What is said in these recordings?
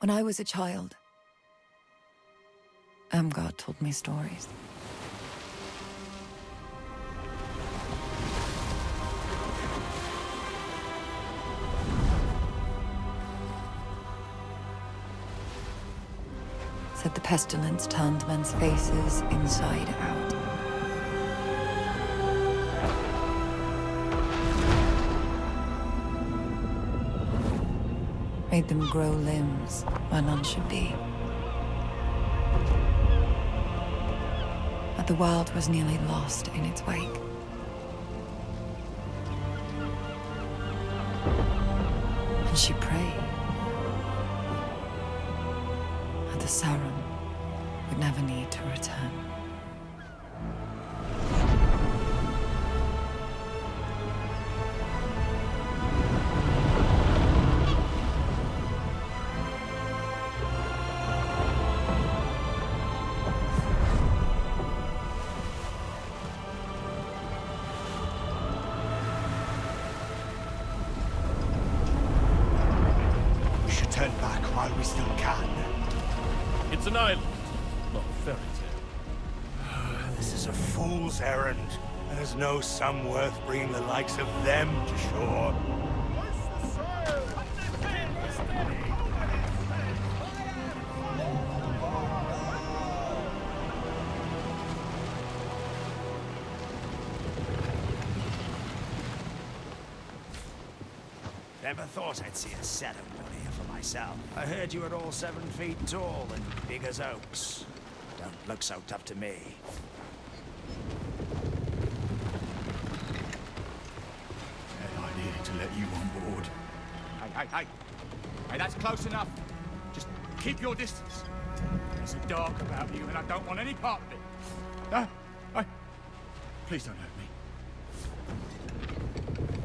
When I was a child, God told me stories. Said the pestilence turned men's faces inside out. Made them grow limbs where none should be. But the world was nearly lost in its wake. And she prayed that the Sacrament would never need to return. Turn back while we still can. It's an island, not a fairy tale. This is a fool's errand. There's no sum worth bringing the likes of them to shore. Never thought I'd see a ceremony here for myself. I heard you were all 7 feet tall and big as oaks. Don't look so tough to me. I needed to let you on board. Hey, that's close enough. Just keep your distance. There's a dark about you, and I don't want any part of it. Please don't hurt me.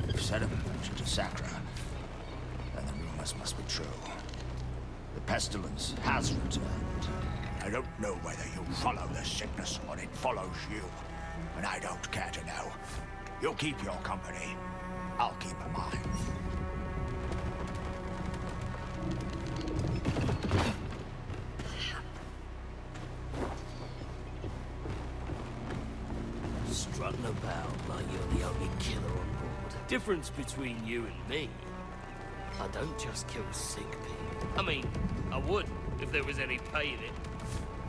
If Sediment ventured to Sacra, then the rumors must be true. The pestilence has returned. I don't know whether you follow the sickness or it follows you. And I don't care to know. You keep your company. I'll keep mine. Strutting about like you're the only killer on board. Difference between you and me, I don't just kill sick people. I mean, I would if there was any pay in it.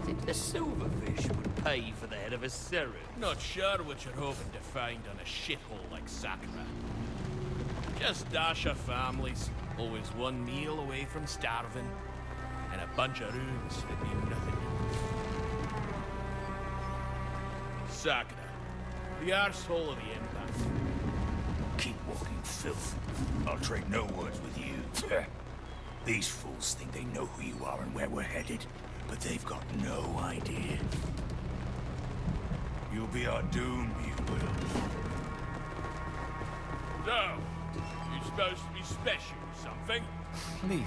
Think the silverfish would pay for the head of a seraph? Not sure what you're hoping to find on a shithole like Sacra. Just dasher families, always one meal away from starving, and a bunch of runes that mean nothing. Sacra, the arsehole of the Empire. Keep walking, filth. I'll trade no words with you. These fools think they know who you are and where we're headed, but they've got no idea. You'll be our doom, you will. So, you're supposed to be special or something? Leave me,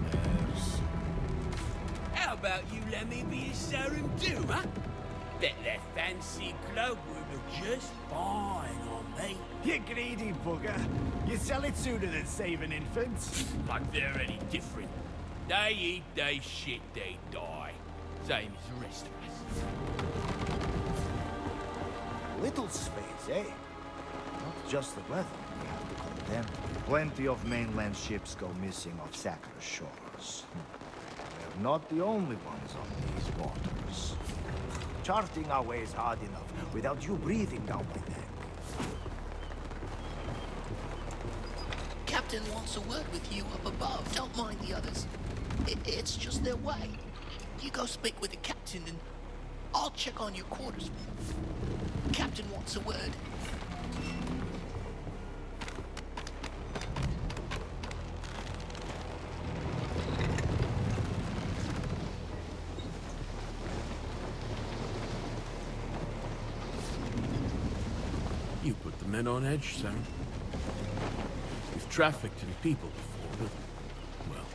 nerves. How about you let me be a serum too, huh? Bet that fancy cloak would look just fine on me. You greedy bugger. You sell it sooner than saving infants. Like they're any different. They eat, they shit, they die. Same as the rest of us. Little space, eh? Not just the weather we have to contend. Plenty of mainland ships go missing off Sacra shores. We're not the only ones on these waters. Charting our way is hard enough without you breathing down my neck. Captain wants a word with you up above. Don't mind the others. It's just their way. You go speak with the captain and I'll check on your quarters. Captain wants a word. You put the men on edge, Sam. We've trafficked in people before, but, well,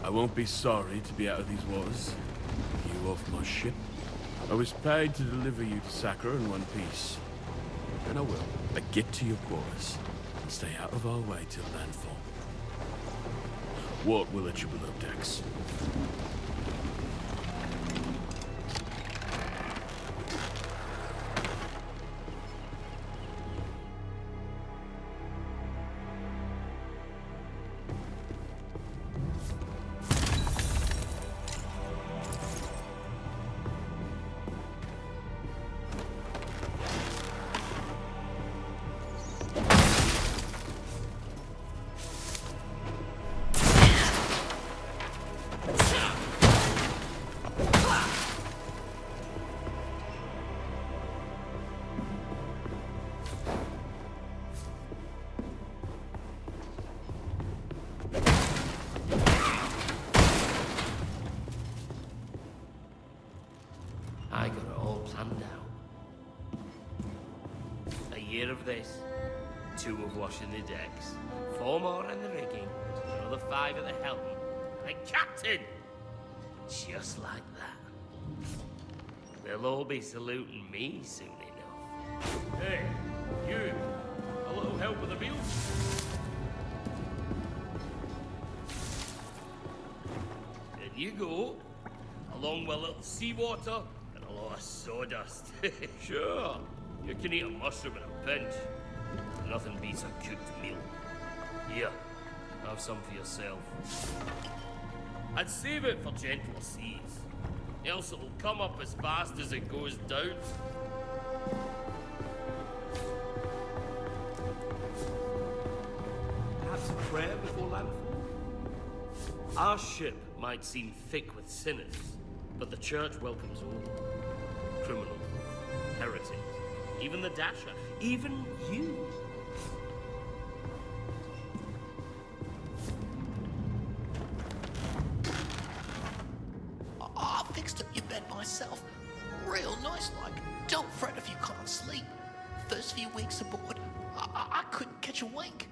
I won't be sorry to be out of these waters. You off my ship. I was paid to deliver you to Sacra in one piece. And I will. But get to your quarters and stay out of our way till landfall. What will at you below decks? I got it all planned out. A year of this, 2 of washing the decks, 4 more in the rigging, another 5 at the helm, and captain! Just like that. They'll all be saluting me soon enough. Hey, you! A little help with the meals? There you go. Along with a little seawater and a lot of sawdust. Sure, you can eat a mushroom in a pinch. Nothing beats a cooked meal. Here, have some for yourself. I'd save it for gentler seas, else it'll come up as fast as it goes down. Perhaps a prayer before landfall? Our ship might seem thick with sinners, but the church welcomes all. Criminals, heretics, even the Dasher, even you. I fixed up your bed myself. Real nice like. Don't fret if you can't sleep. First few weeks aboard, I couldn't catch a wink.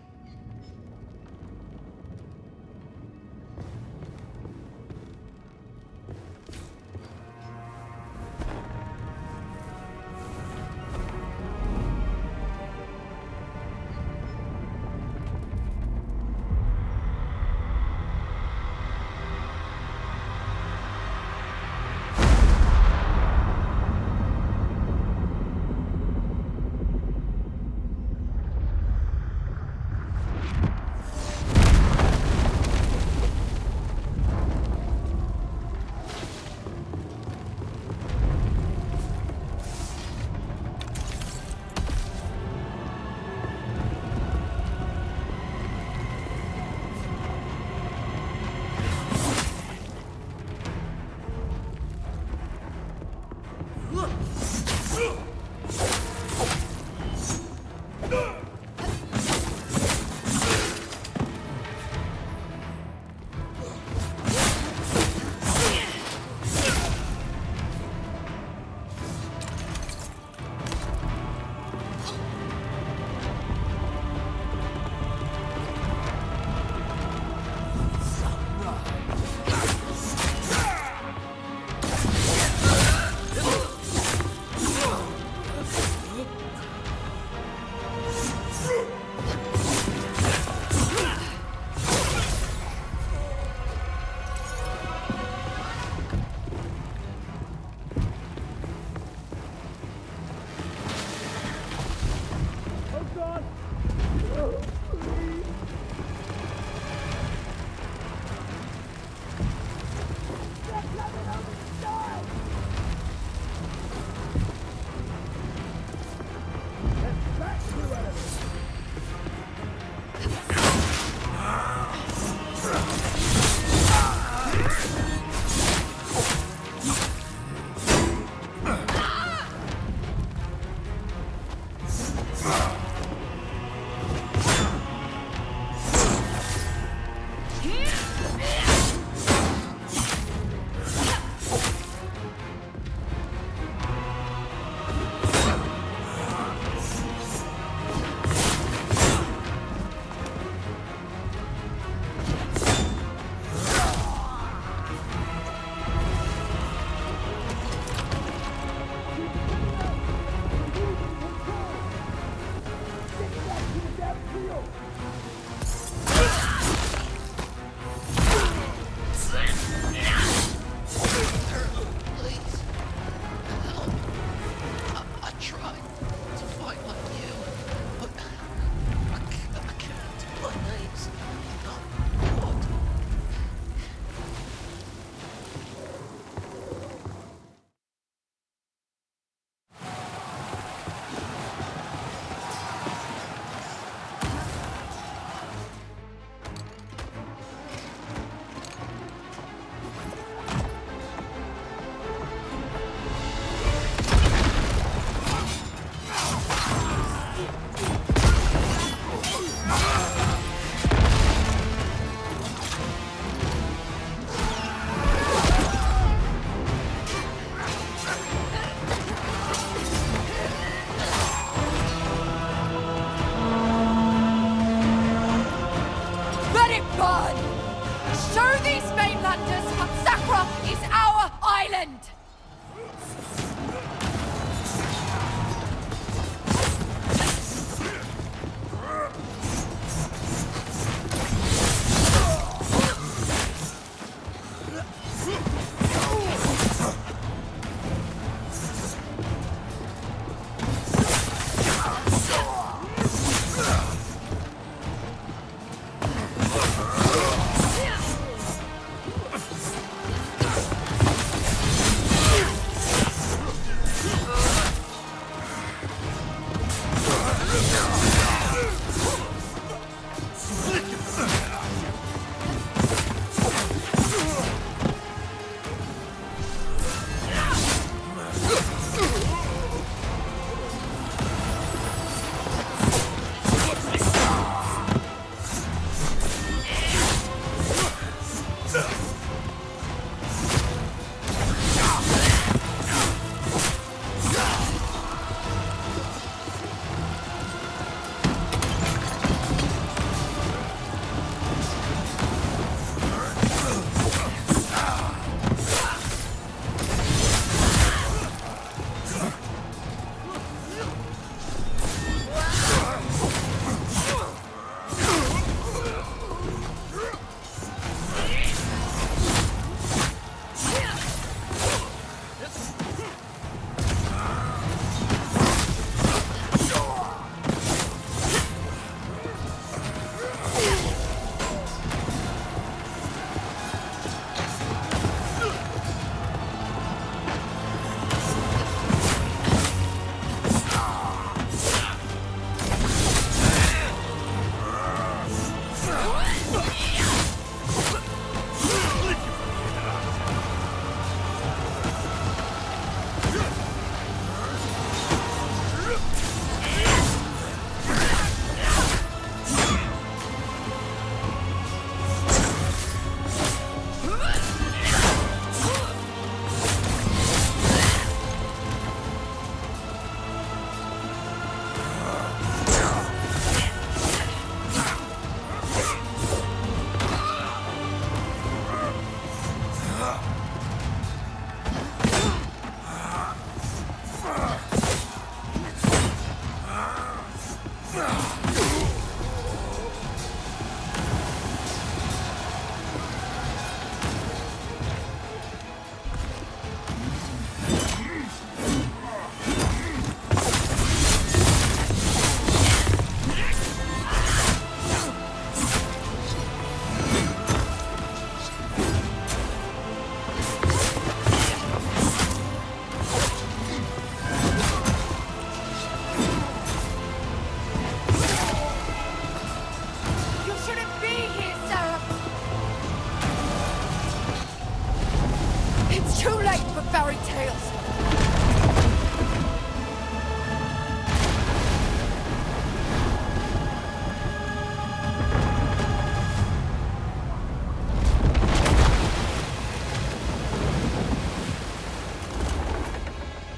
fairy tales.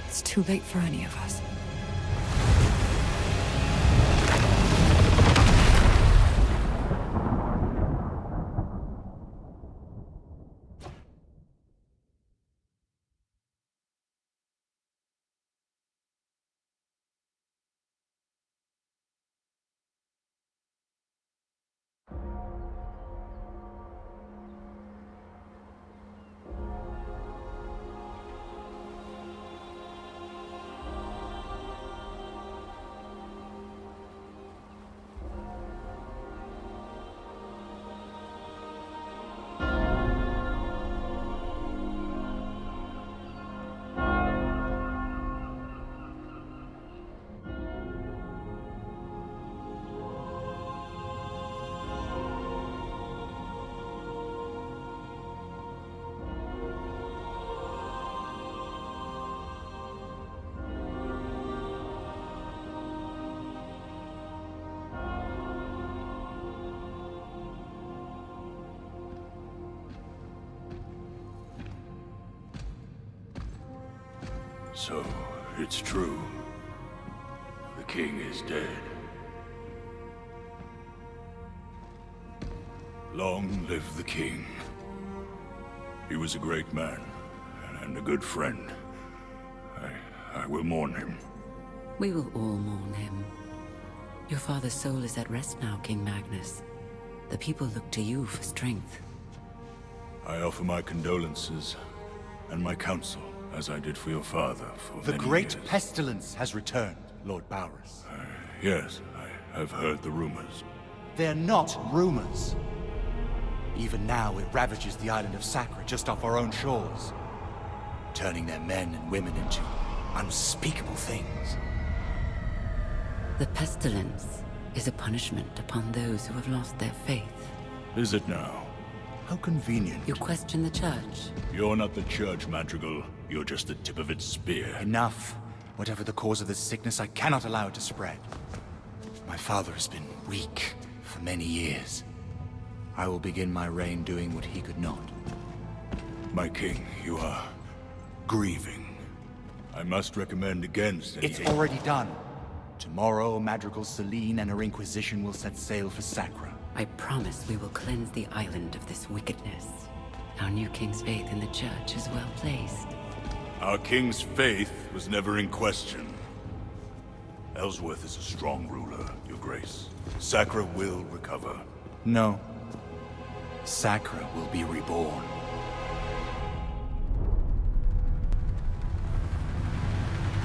It's too late for any of us. So, it's true. The king is dead. Long live the king. He was a great man, and a good friend. I will mourn him. We will all mourn him. Your father's soul is at rest now, King Magnus. The people look to you for strength. I offer my condolences and my counsel, as I did for your father for The many great years. pestilence has returned, Lord Bowers. Yes, I have heard the rumors. They're not rumors. Even now, it ravages the island of Sacra just off our own shores, turning their men and women into unspeakable things. The pestilence is a punishment upon those who have lost their faith. Is it now? How convenient. You question the church? You're not the church, Madrigal. You're just the tip of its spear. Enough. Whatever the cause of this sickness, I cannot allow it to spread. My father has been weak for many years. I will begin my reign doing what he could not. My king, you are grieving. I must recommend against any... It's already done. Tomorrow, Madrigal Celine and her Inquisition will set sail for Sacra. I promise we will cleanse the island of this wickedness. Our new king's faith in the church is well placed. Our king's faith was never in question. Ellsworth is a strong ruler, Your Grace. Sacra will recover. No. Sacra will be reborn.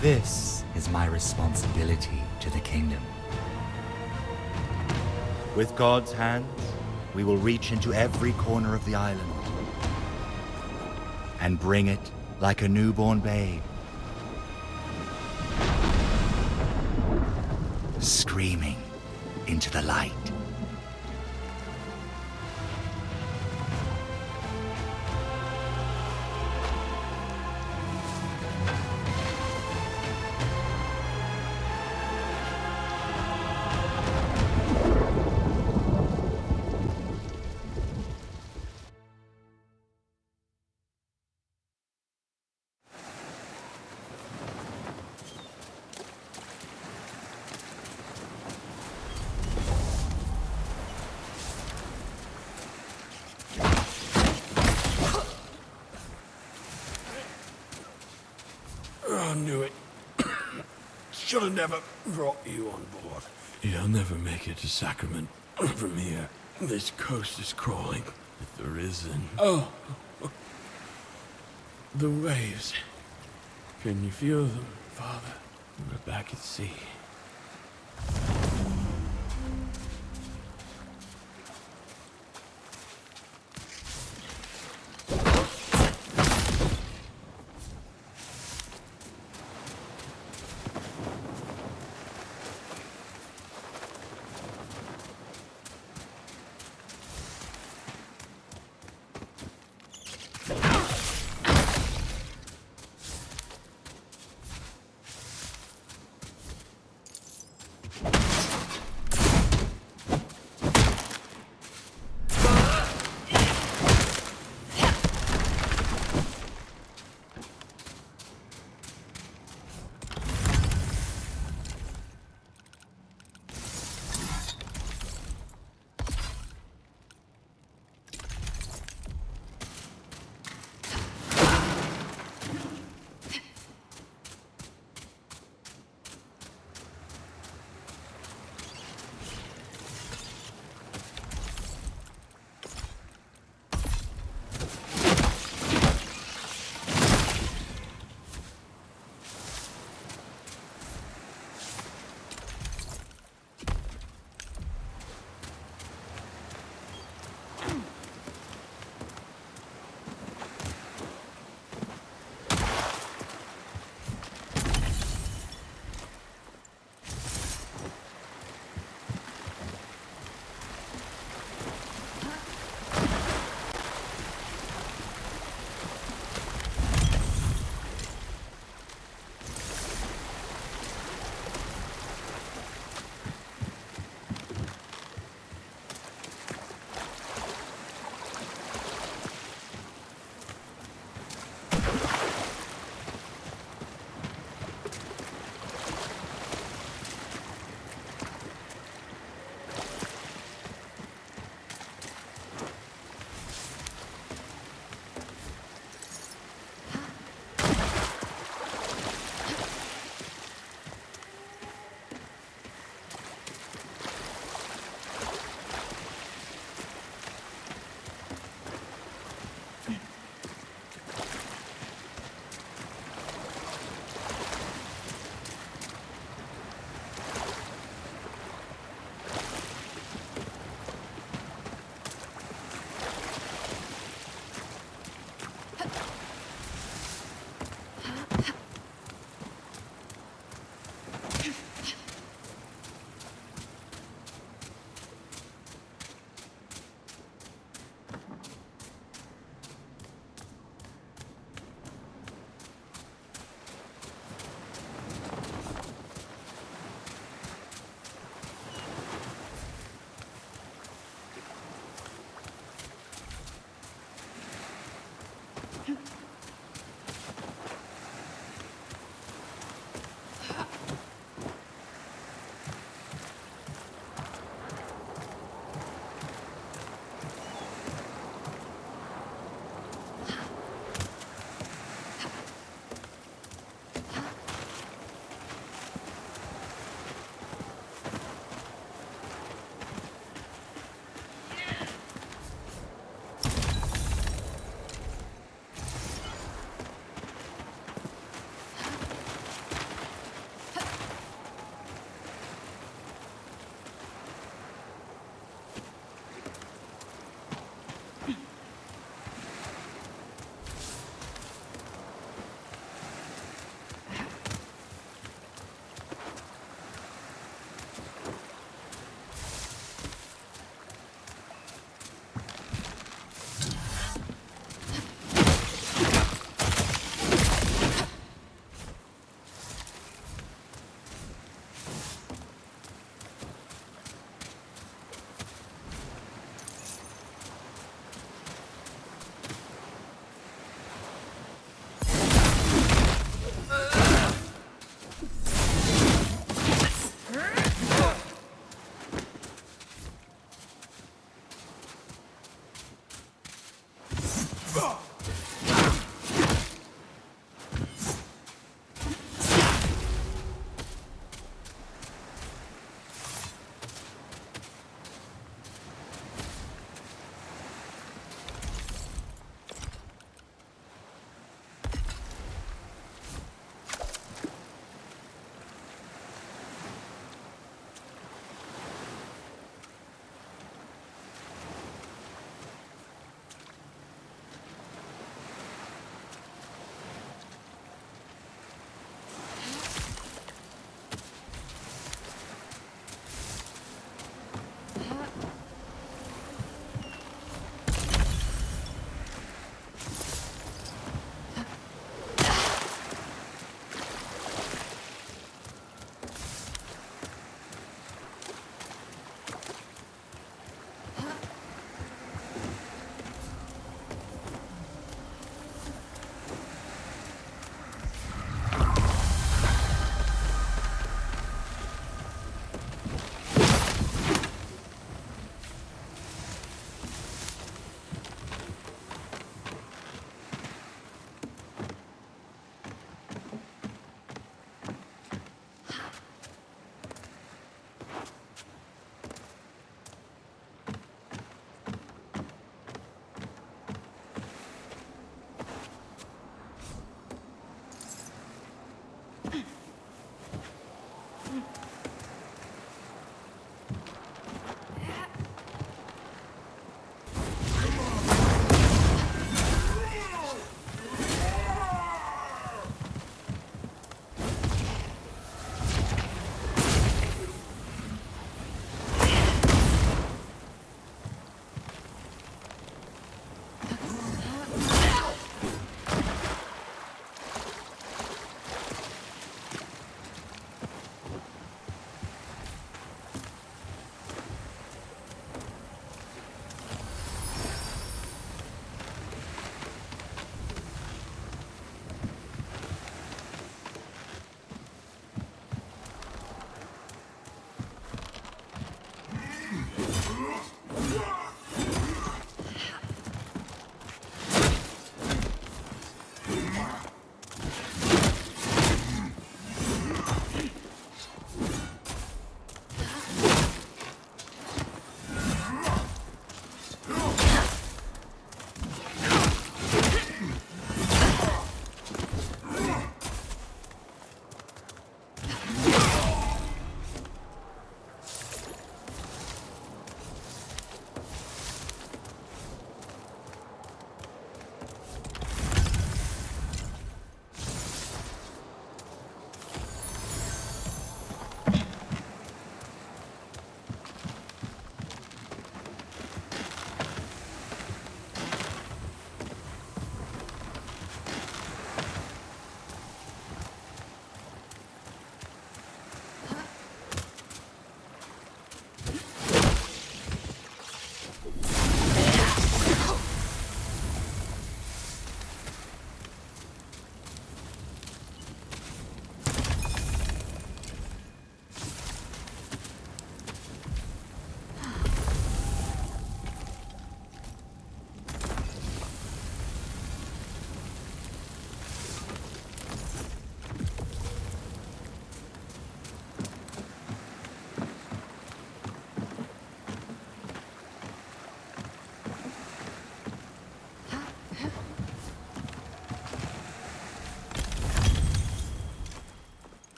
This is my responsibility to the kingdom. With God's hands, we will reach into every corner of the island and bring it like a newborn babe, screaming into the light. I knew it. Should have never brought you on board. You'll never make it to Sacrament from here. This coast is crawling. If there isn't... Oh! The waves. Can you feel them, Father? We're back at sea.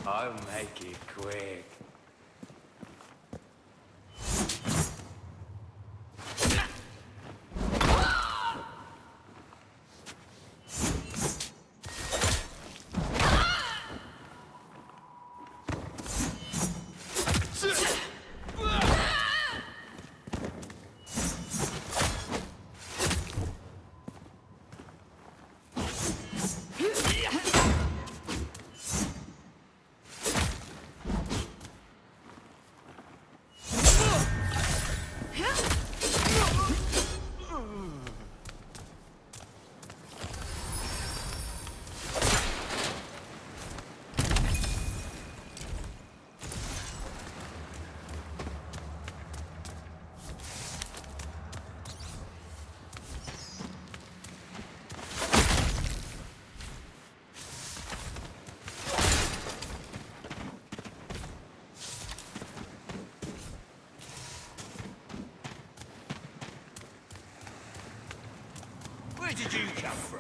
I'll make it quick. Where did you come from?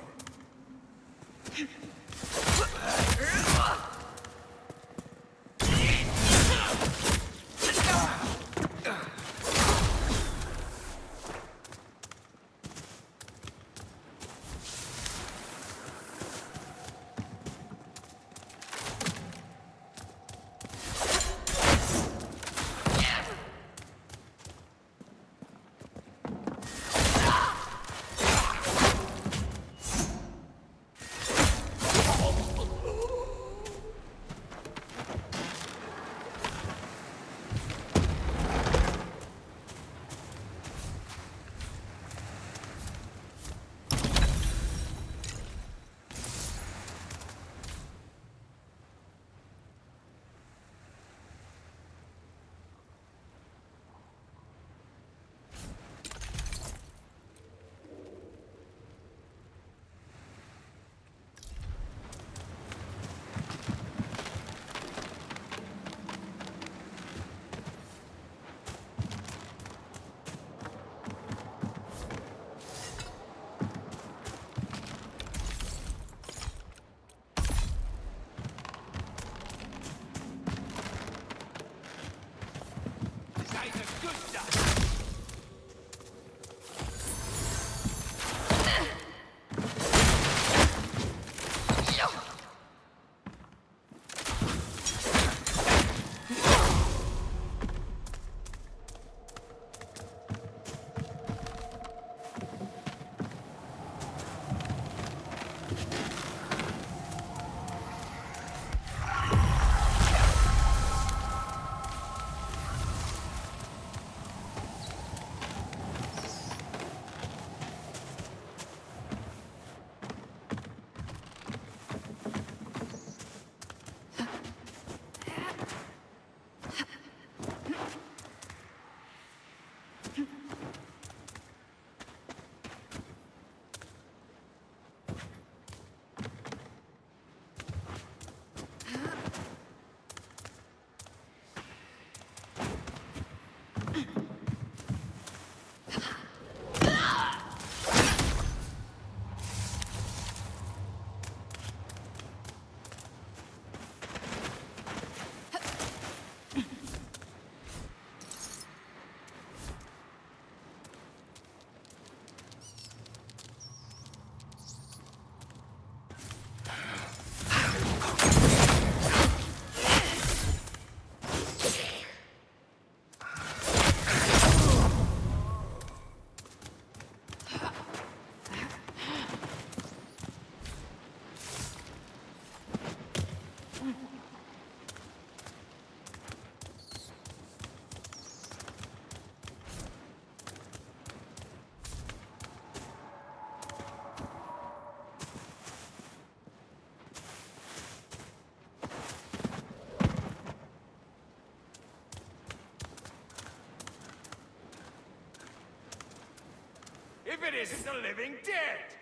If it isn't the living dead!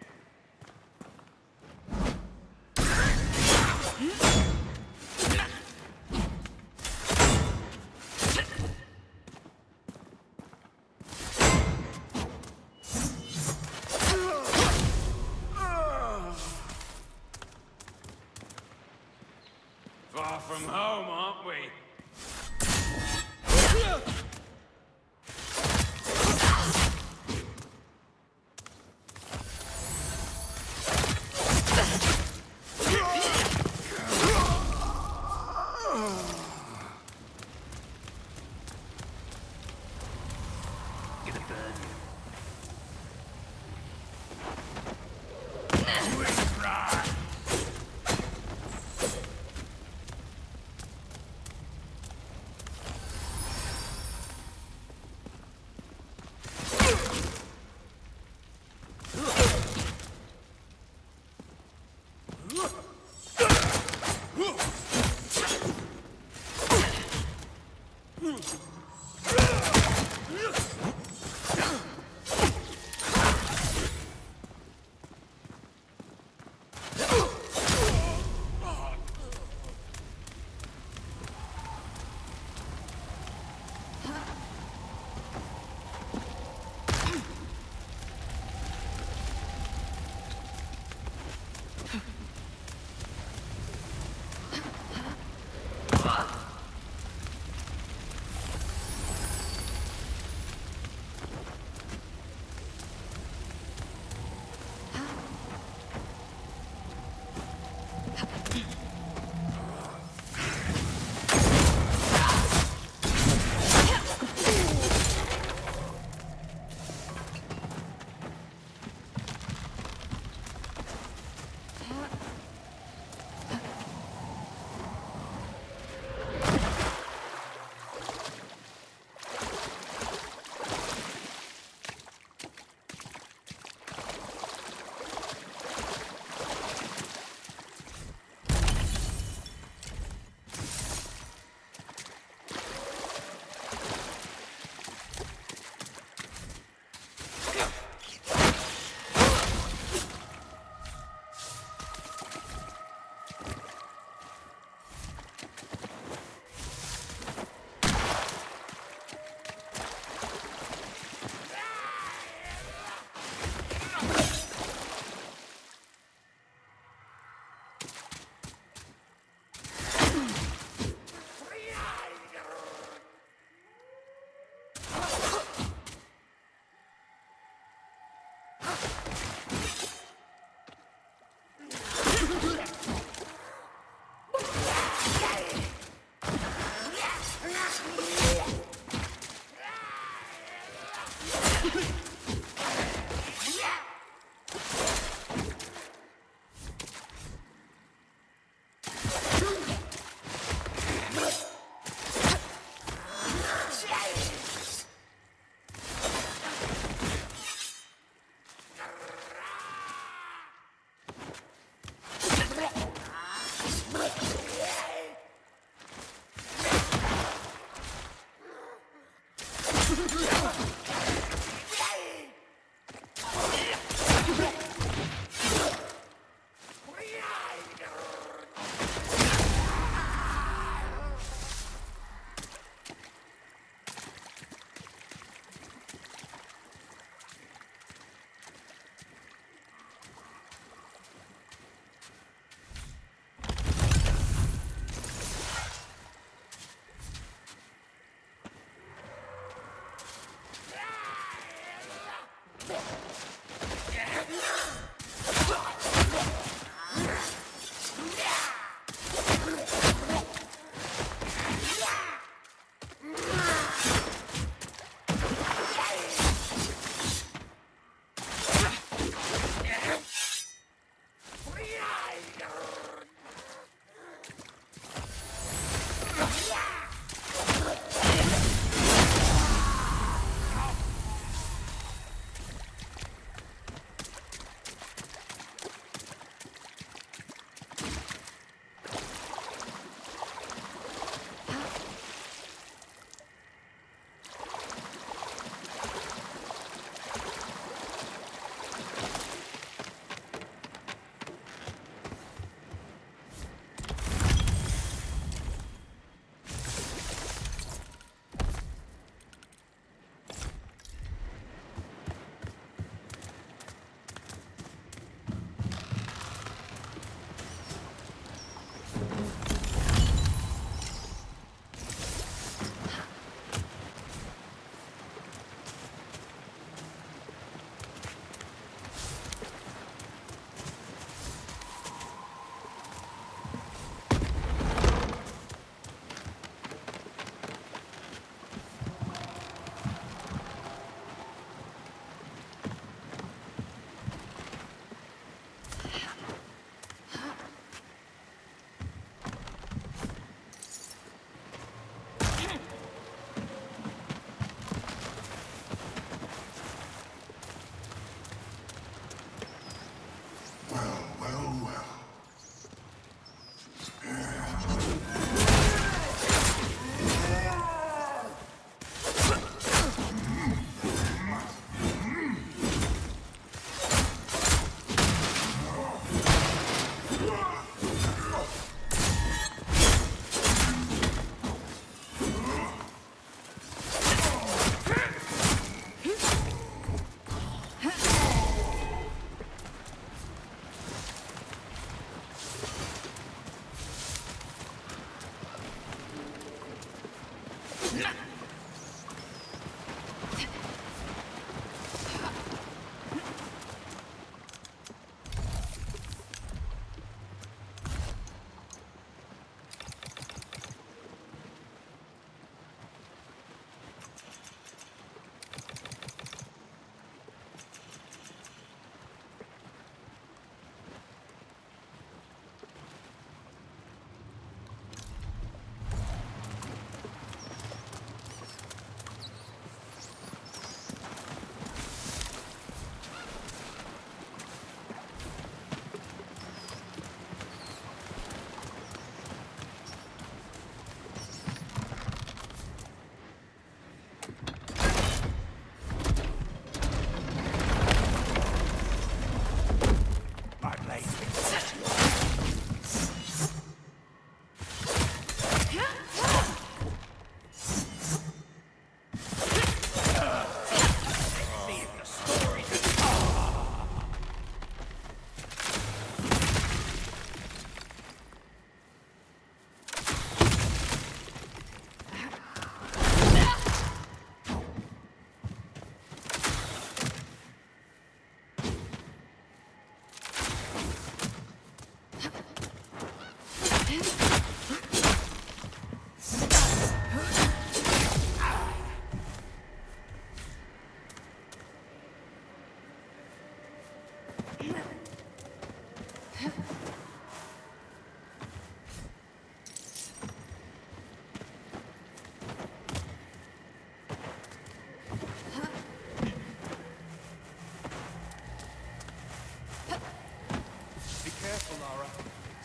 Far from home, aren't we?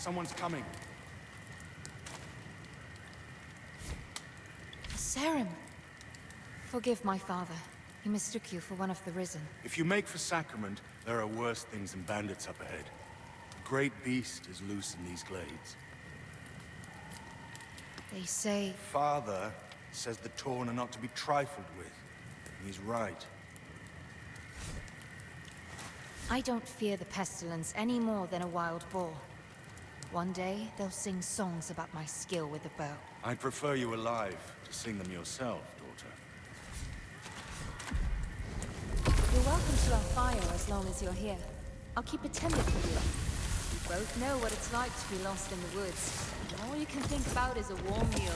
Someone's coming. Sacrament. Forgive my father. He mistook you for one of the risen. If you make for Sacrament, there are worse things than bandits up ahead. The great beast is loose in these glades. They say... Father says the Torn are not to be trifled with. And he's right. I don't fear the pestilence any more than a wild boar. One day, they'll sing songs about my skill with the bow. I'd prefer you alive to sing them yourself, daughter. You're welcome to our fire as long as you're here. I'll keep it tended for you. We both know what it's like to be lost in the woods. And all you can think about is a warm meal.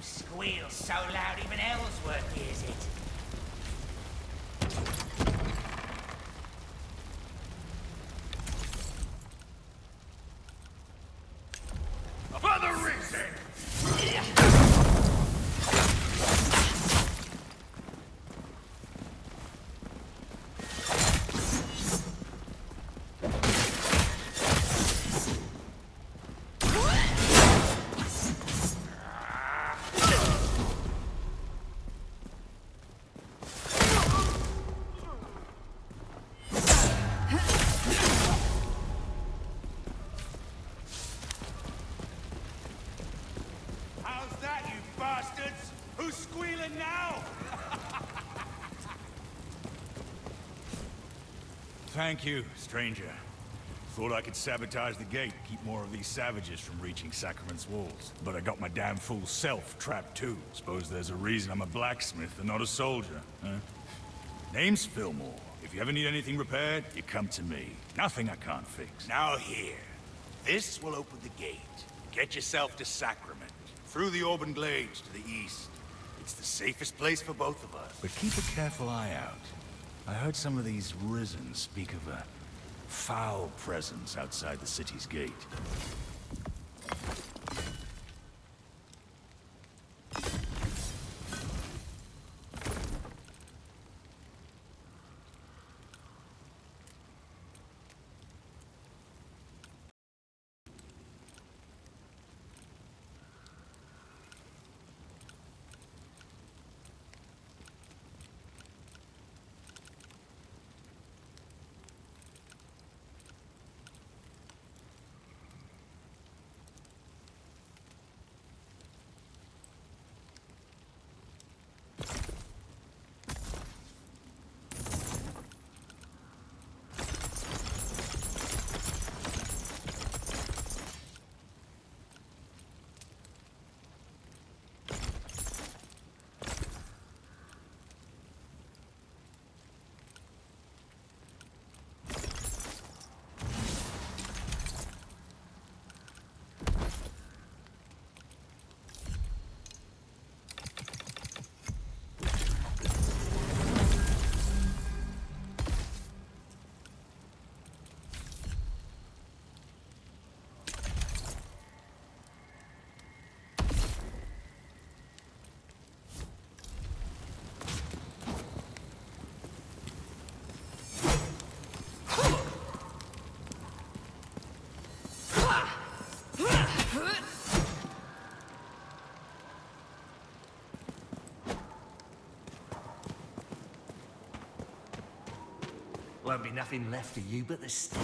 Squeal so loud even Ellsworth hears it. For the reason! Thank you, stranger. Thought I could sabotage the gate, keep more of these savages from reaching Sacrament's walls. But I got my damn fool self trapped too. Suppose there's a reason I'm a blacksmith and not a soldier, huh? Name's Fillmore. If you ever need anything repaired, you come to me. Nothing I can't fix. Now here. This will open the gate. Get yourself to Sacrament. Through the Auburn Glades to the east. It's the safest place for both of us. But keep a careful eye out. I heard some of these Risen speak of a foul presence outside the city's gate. Won't be nothing left of you but the stick.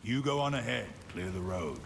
You go on ahead, clear the road.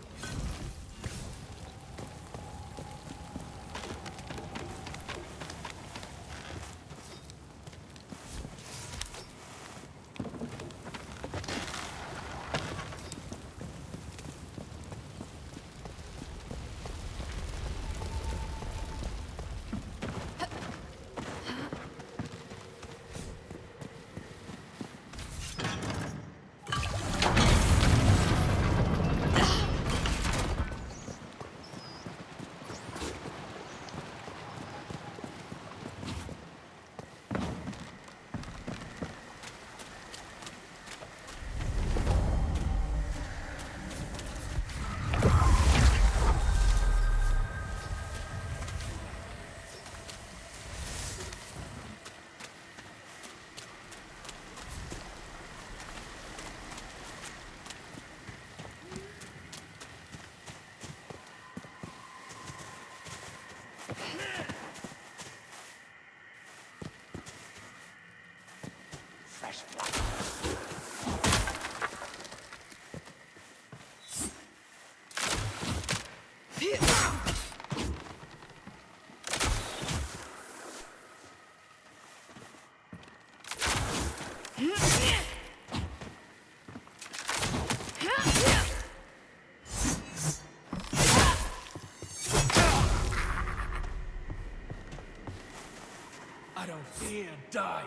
I don't fear dying.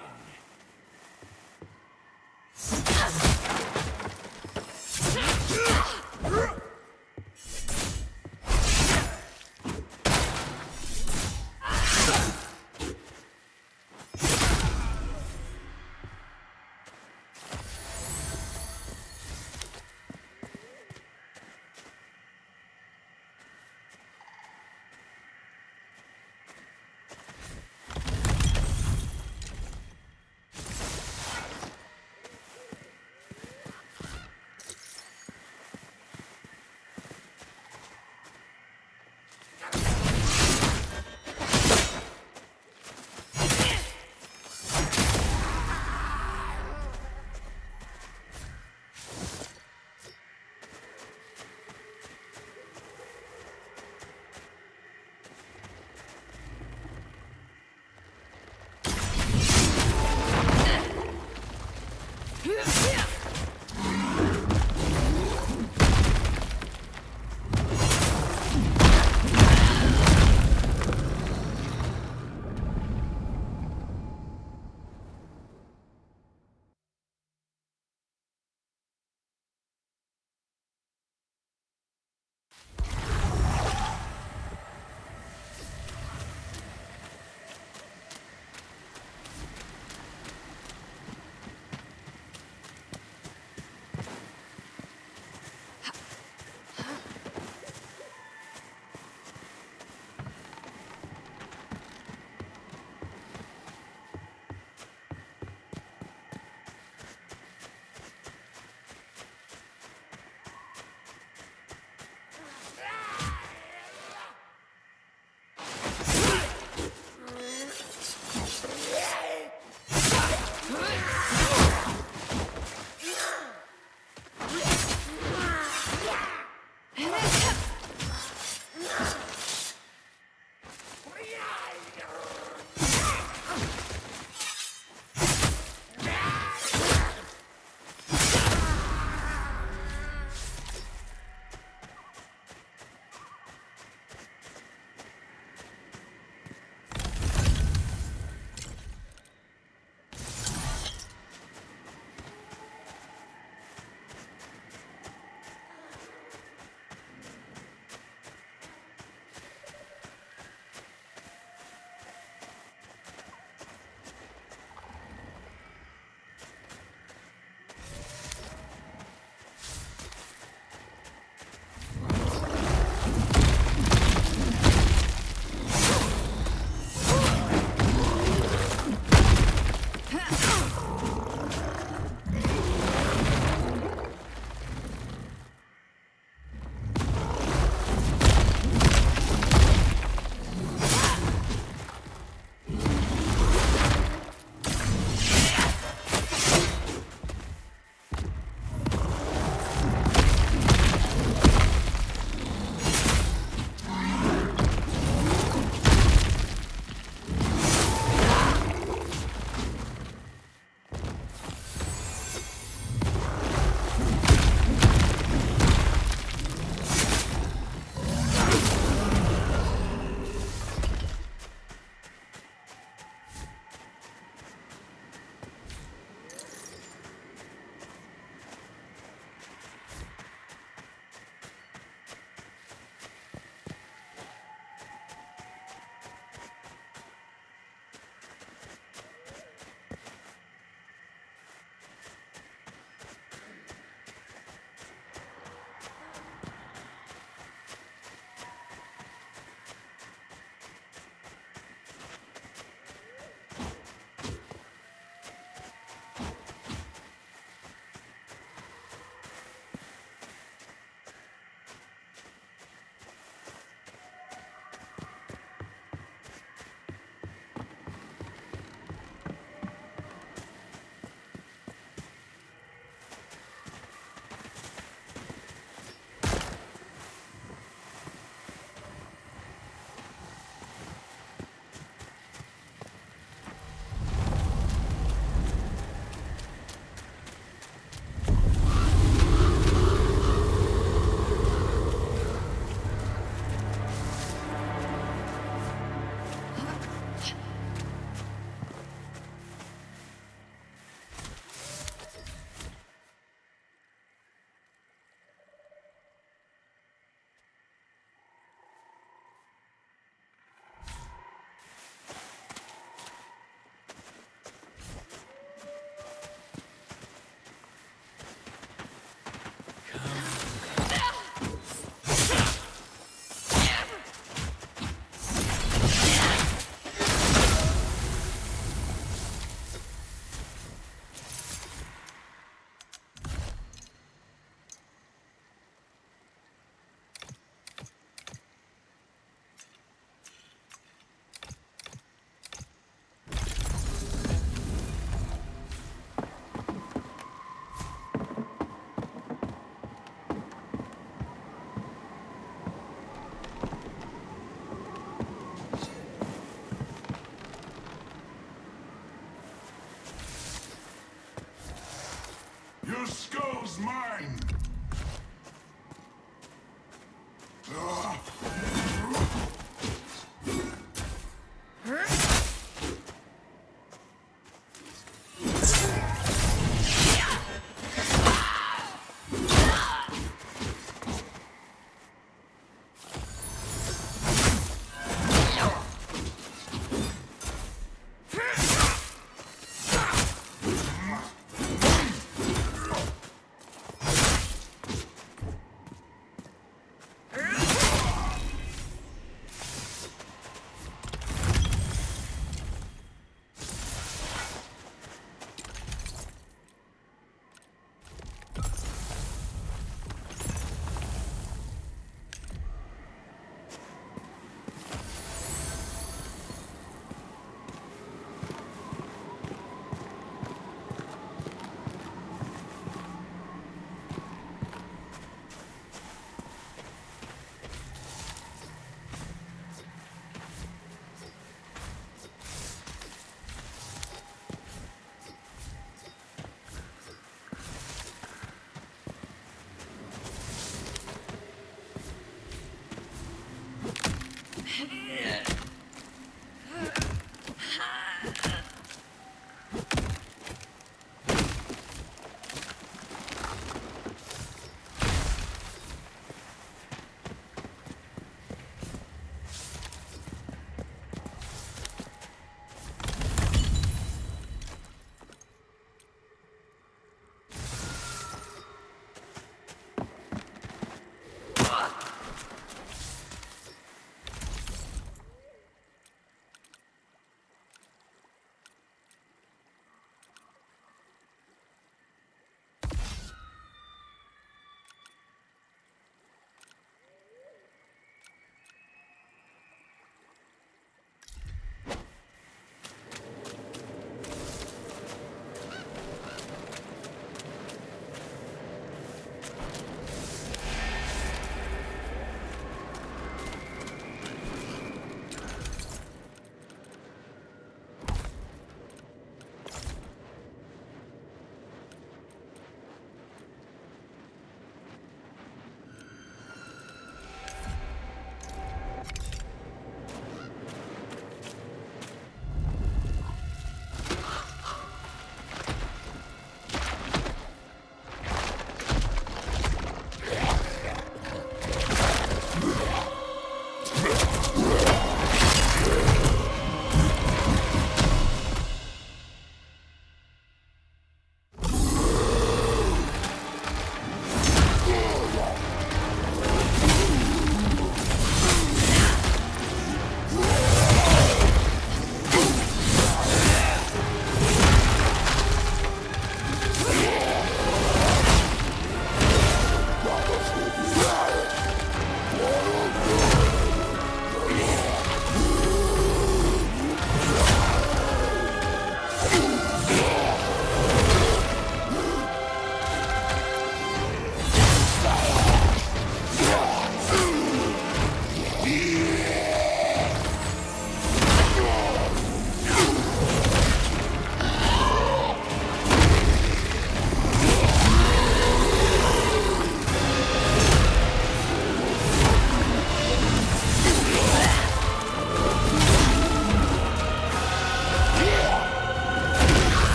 Your skull's mine!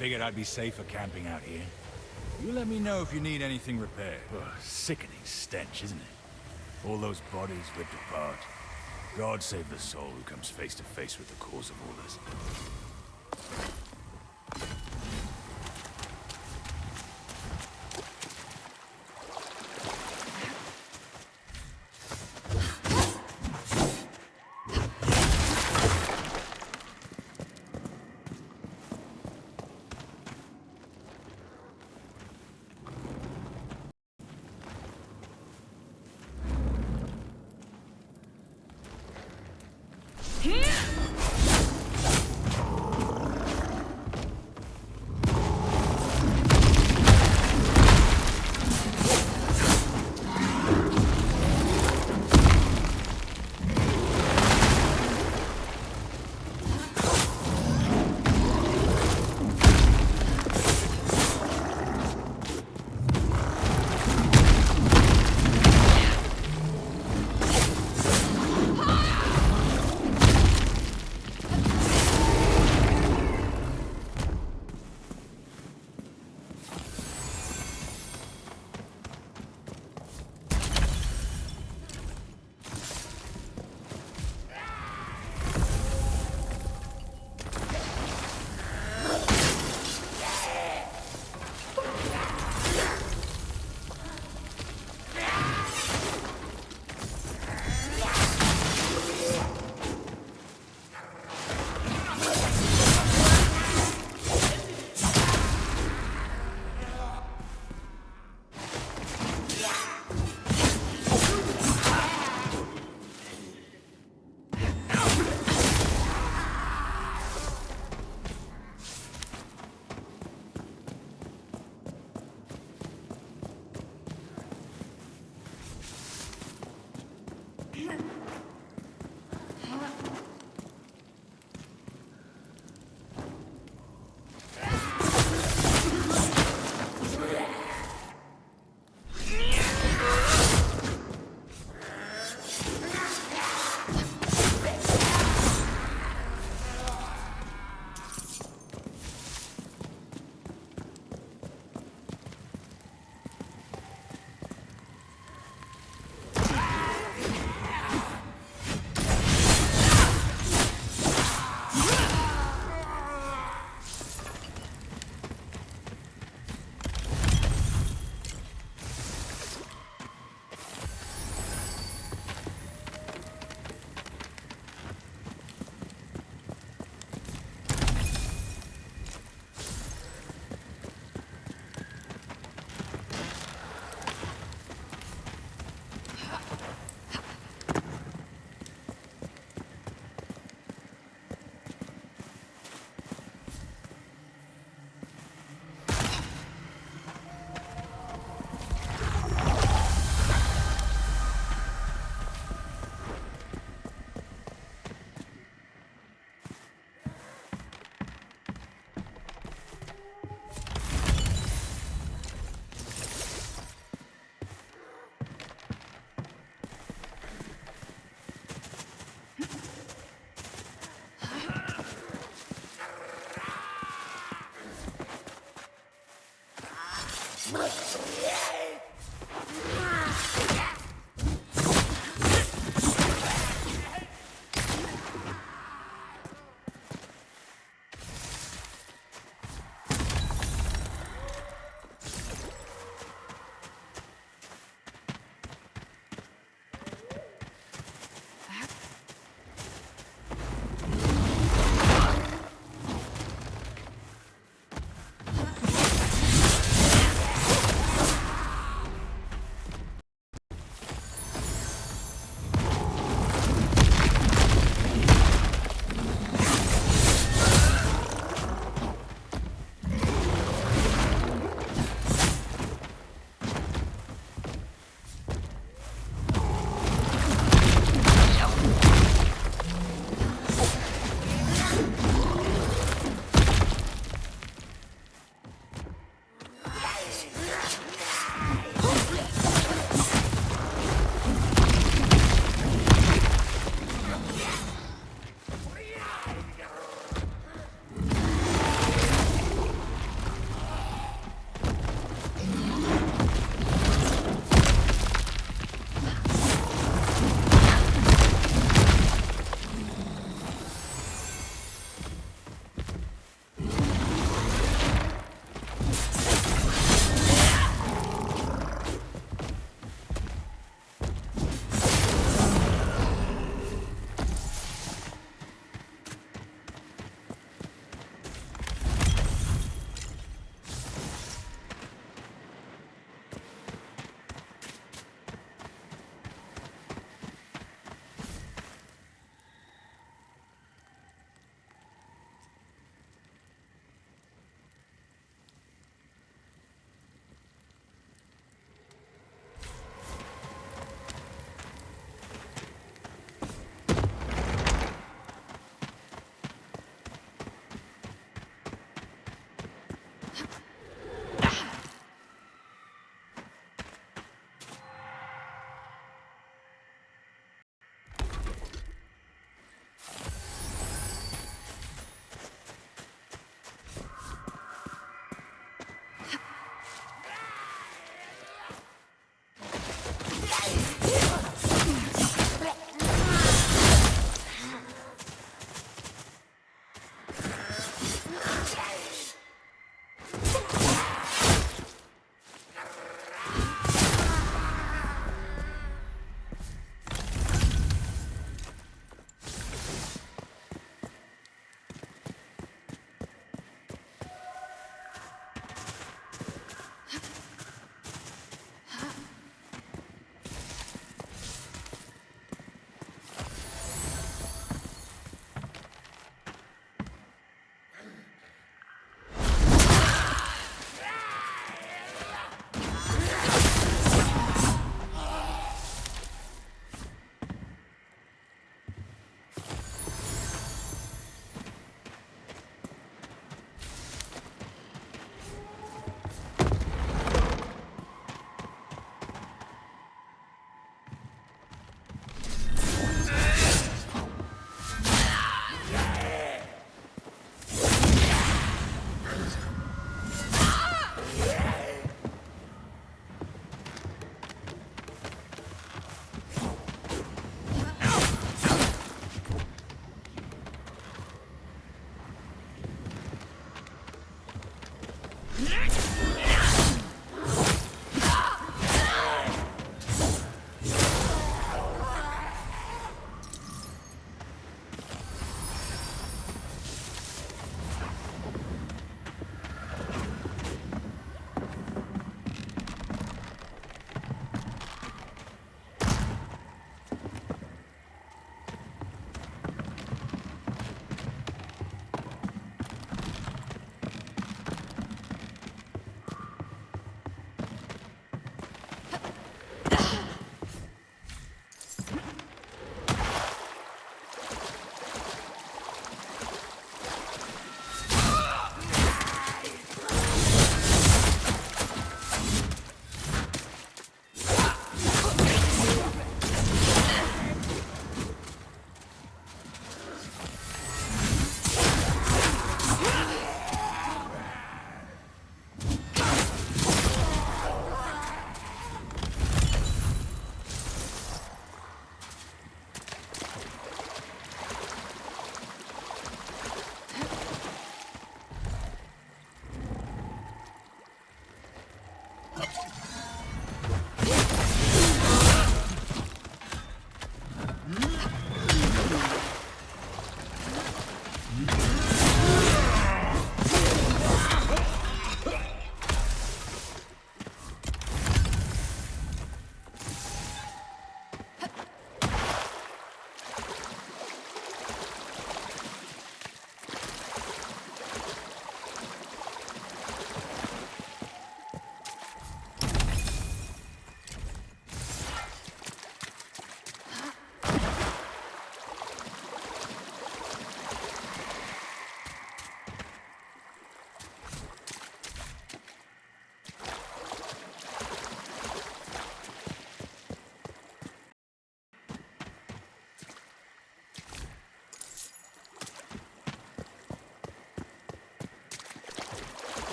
Figured I'd be safer camping out here. You let me know if you need anything repaired. Ugh, sickening stench, isn't it? All those bodies ripped apart. God save the soul who comes face to face with the cause of all this.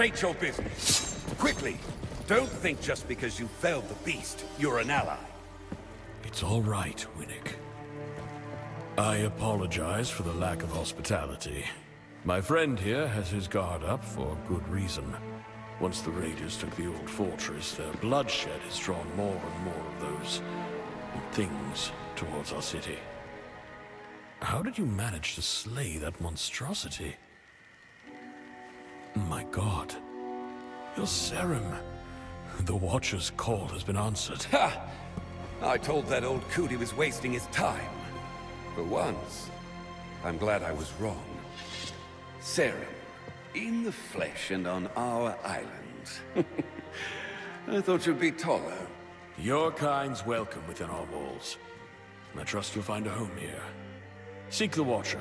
State your business. Quickly. Don't think just because you felled the beast, you're an ally. It's all right, Winnick. I apologize for the lack of hospitality. My friend here has his guard up for good reason. Once the raiders took the old fortress, their bloodshed has drawn more and more of those things towards our city. How did you manage to slay that monstrosity? My God. Your serum. The Watcher's call has been answered. Ha! I told that old coot he was wasting his time. For once, I'm glad I was wrong. Serum. In the flesh and on our island. I thought you'd be taller. Your kind's welcome within our walls. I trust you'll find a home here. Seek the Watcher,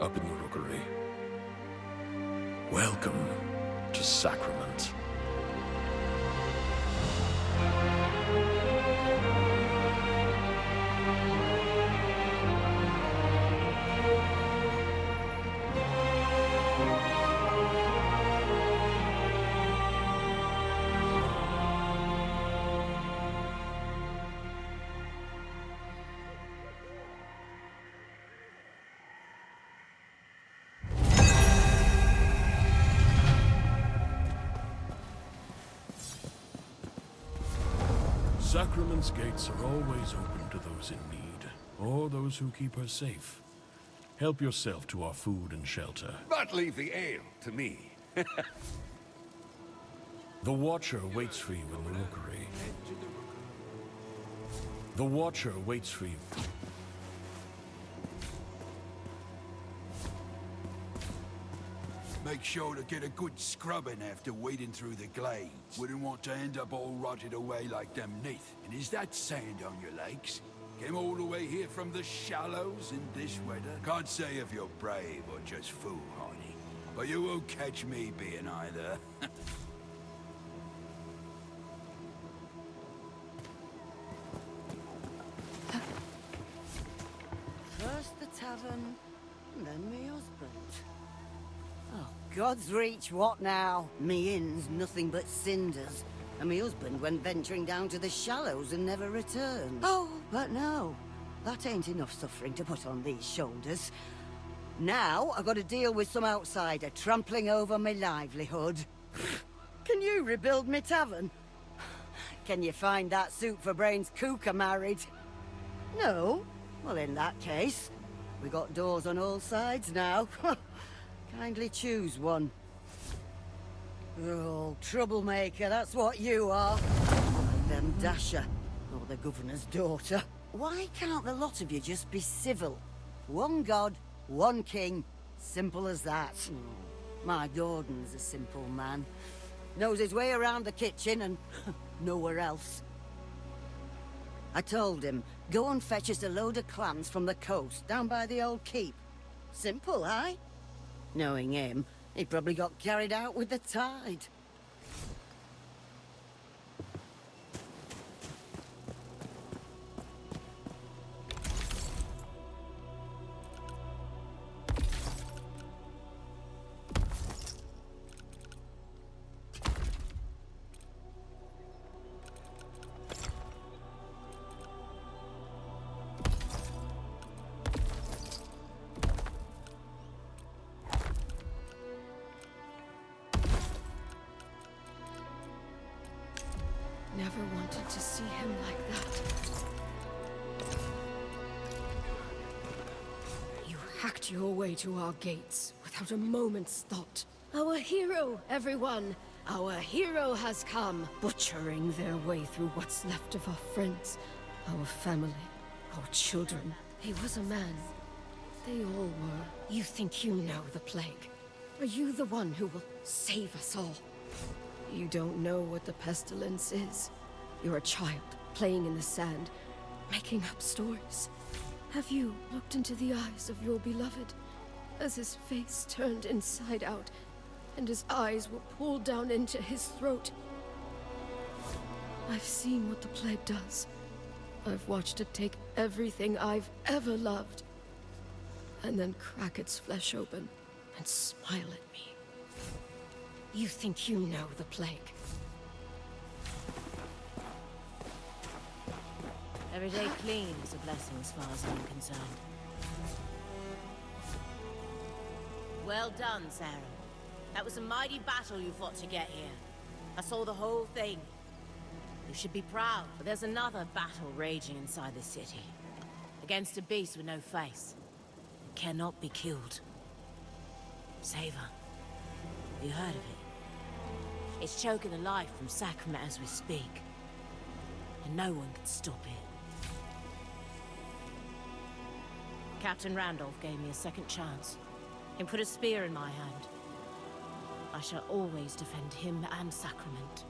up in the Rookery. Welcome to Sacrament. Sacrament's gates are always open to those in need, or those who keep her safe. Help yourself to our food and shelter. But leave the ale to me. The Watcher waits for you in the Rookery. The Watcher waits for you. Make sure to get a good scrubbing after wading through the glades. Wouldn't want to end up all rotted away like them neath. And is that sand on your legs? Came all the way here from the shallows in this weather? Can't say if you're brave or just foolhardy. But you won't catch me being either. First the tavern, then me husband. Oh, God's reach, what now? Me inn's nothing but cinders, and me husband went venturing down to the shallows and never returned. Oh, but no, that ain't enough suffering to put on these shoulders. Now I got to deal with some outsider trampling over my livelihood. Can you rebuild me tavern? Can you find that suit-for-brains cougar married? No? Well, in that case, we got doors on all sides now. Kindly choose one. Oh, troublemaker, that's what you are. Like them Dasher, or the governor's daughter. Why can't the lot of you just be civil? One god, one king, simple as that. My Gordon's a simple man. Knows his way around the kitchen and nowhere else. I told him, go and fetch us a load of clams from the coast, down by the old keep. Simple, aye? Knowing him, he probably got carried out with the tide. Never wanted to see him like that. You hacked your way to our gates without a moment's thought. Our hero, everyone! Our hero has come, butchering their way through what's left of our friends, our family, our children. He was a man. They all were. You think you know the plague? Are you the one who will save us all? You don't know what the pestilence is. You're a child, playing in the sand, making up stories. Have you looked into the eyes of your beloved, as his face turned inside out, and his eyes were pulled down into his throat? I've seen what the plague does. I've watched it take everything I've ever loved, and then crack its flesh open and smile at me. You think you know the plague? Every day clean is a blessing as far as I'm concerned. Well done, Sarah. That was a mighty battle you fought to get here. I saw the whole thing. You should be proud, but there's another battle raging inside the city. Against a beast with no face. It cannot be killed. Savor. You heard of it? It's choking the life from Sacrament as we speak. And no one can stop it. Captain Randolph gave me a second chance. And put a spear in my hand. I shall always defend him and Sacrament.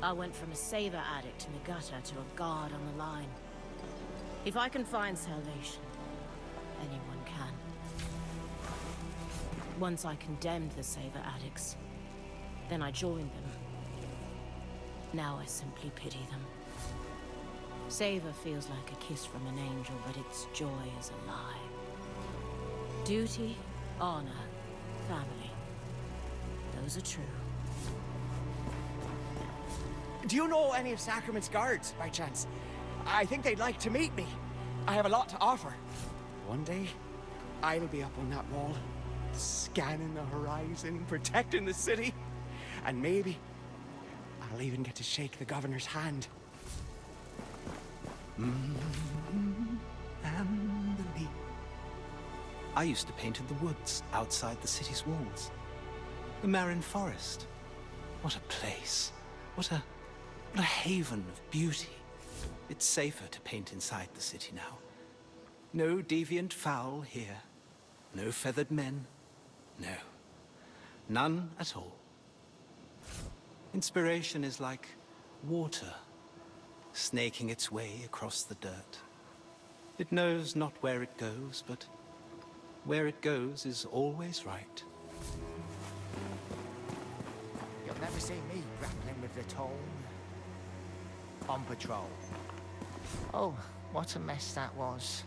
I went from a savor addict in the gutter to a guard on the line. If I can find salvation, anyone can. Once I condemned the savor addicts, then I joined them. Now I simply pity them. Savor feels like a kiss from an angel, but its joy is a lie. Duty, honor, family. Those are true. Do you know any of Sacrament's guards, by chance? I think they'd like to meet me. I have a lot to offer. One day, I'll be up on that wall, scanning the horizon, protecting the city. And maybe I'll even get to shake the governor's hand. And the leaf. I used to paint in the woods outside the city's walls. The Marin Forest. What a place. What a haven of beauty. It's safer to paint inside the city now. No deviant fowl here. No feathered men. No. None at all. Inspiration is like water, snaking its way across the dirt. It knows not where it goes, but where it goes is always right. You'll never see me grappling with the tone. On patrol. Oh, what a mess that was.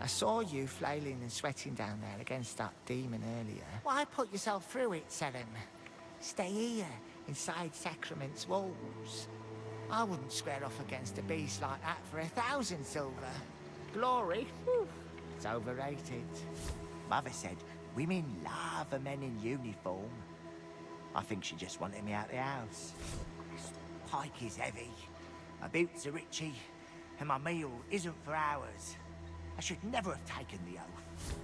I saw you flailing and sweating down there against that demon earlier. Why put yourself through it, Selim? Stay here, inside Sacrament's walls. I wouldn't square off against a beast like that for 1,000 silver. Glory? Whew. It's overrated. Mother said women love a men in uniform. I think she just wanted me out the house. This pike is heavy. My boots are itchy, and my meal isn't for hours. I should never have taken the oath.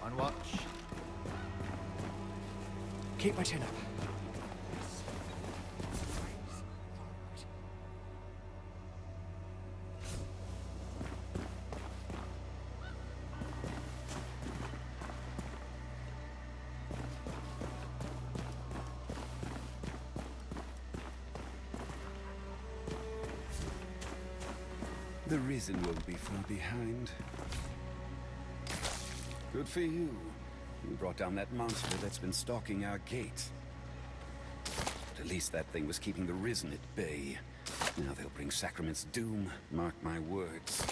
On watch. Keep my chin up. The Risen won't be far behind. Good for you. You brought down that monster that's been stalking our gate. But at least that thing was keeping the Risen at bay. Now they'll bring Sacrament's doom, mark my words.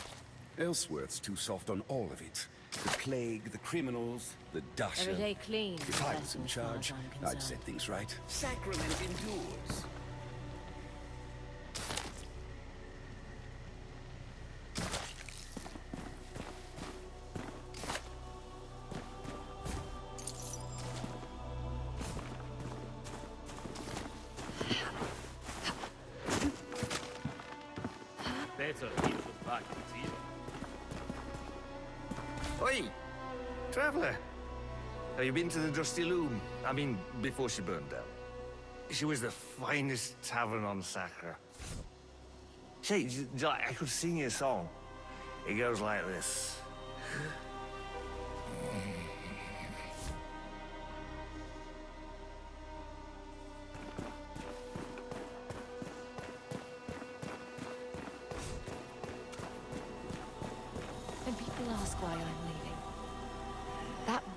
Ellsworth's too soft on all of it. The plague, the criminals, the Dasha. Every day clean. If I was in charge, I'd set things right. Sacrament endures. Better keep the back to you. Oi! Traveler! Have you been to the Dusty Loom? I mean, before she burned down. She was the finest tavern on Sacra. Say, I could sing you a song. It goes like this.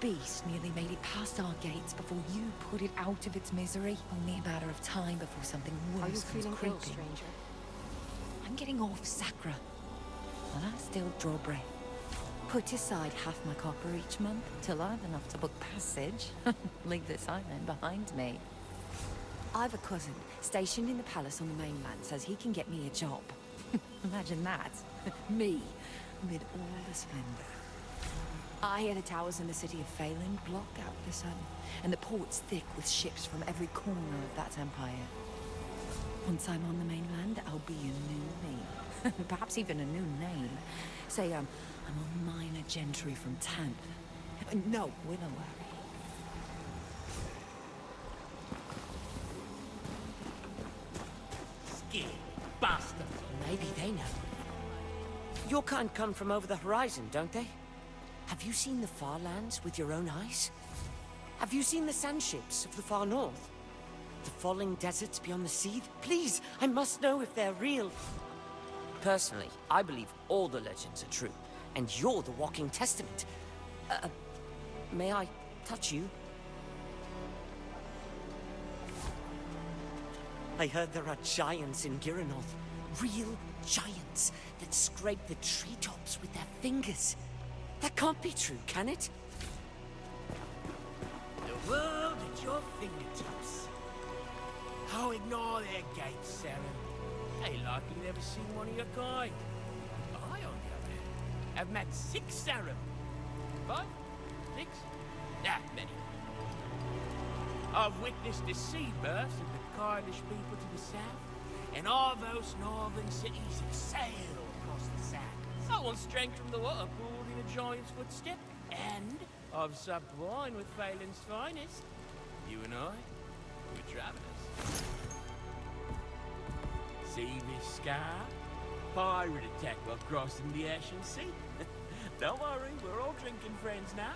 beast nearly made it past our gates before you put it out of its misery. Only a matter of time before something worse Are you comes feeling ill, creeping. stranger? I'm getting off Sacra, and I still draw breath. Put aside half my copper each month till I've enough to book passage. Leave this island behind me. I've a cousin stationed in the palace on the mainland, says he can get me a job. Imagine that. Me, amid all the splendor. I hear the towers in the city of Phelan block out the sun, and the port's thick with ships from every corner of that empire. Once I'm on the mainland, I'll be a new me. Perhaps even a new name. Say I'm a minor gentry from Tanth. No, Willow. Skin, bastard. Maybe they know. Your kind come from over the horizon, don't they? Have you seen the far lands with your own eyes? Have you seen the sand ships of the far north? The falling deserts beyond the sea? Please, I must know if they're real. Personally, I believe all the legends are true, and you're the walking testament. May I touch you? I heard there are giants in Giranoth. Real giants that scrape the treetops with their fingers. That can't be true, can it? The world at your fingertips. How ignore their gates, Sarah? They likely never seen one of your kind. I, on the other hand, have met 6 Sarah. 5? 6? Nah, many. I've witnessed the sea burst of the Cornish people to the south, and all those northern cities have sailed across the sand. Someone strength from the water pulled in a giant's footstep, and I've supped wine with Phelan's finest. You and I, we're travelers. See this sky? Pirate attack while crossing the Ashen Sea. Don't worry, we're all drinking friends now.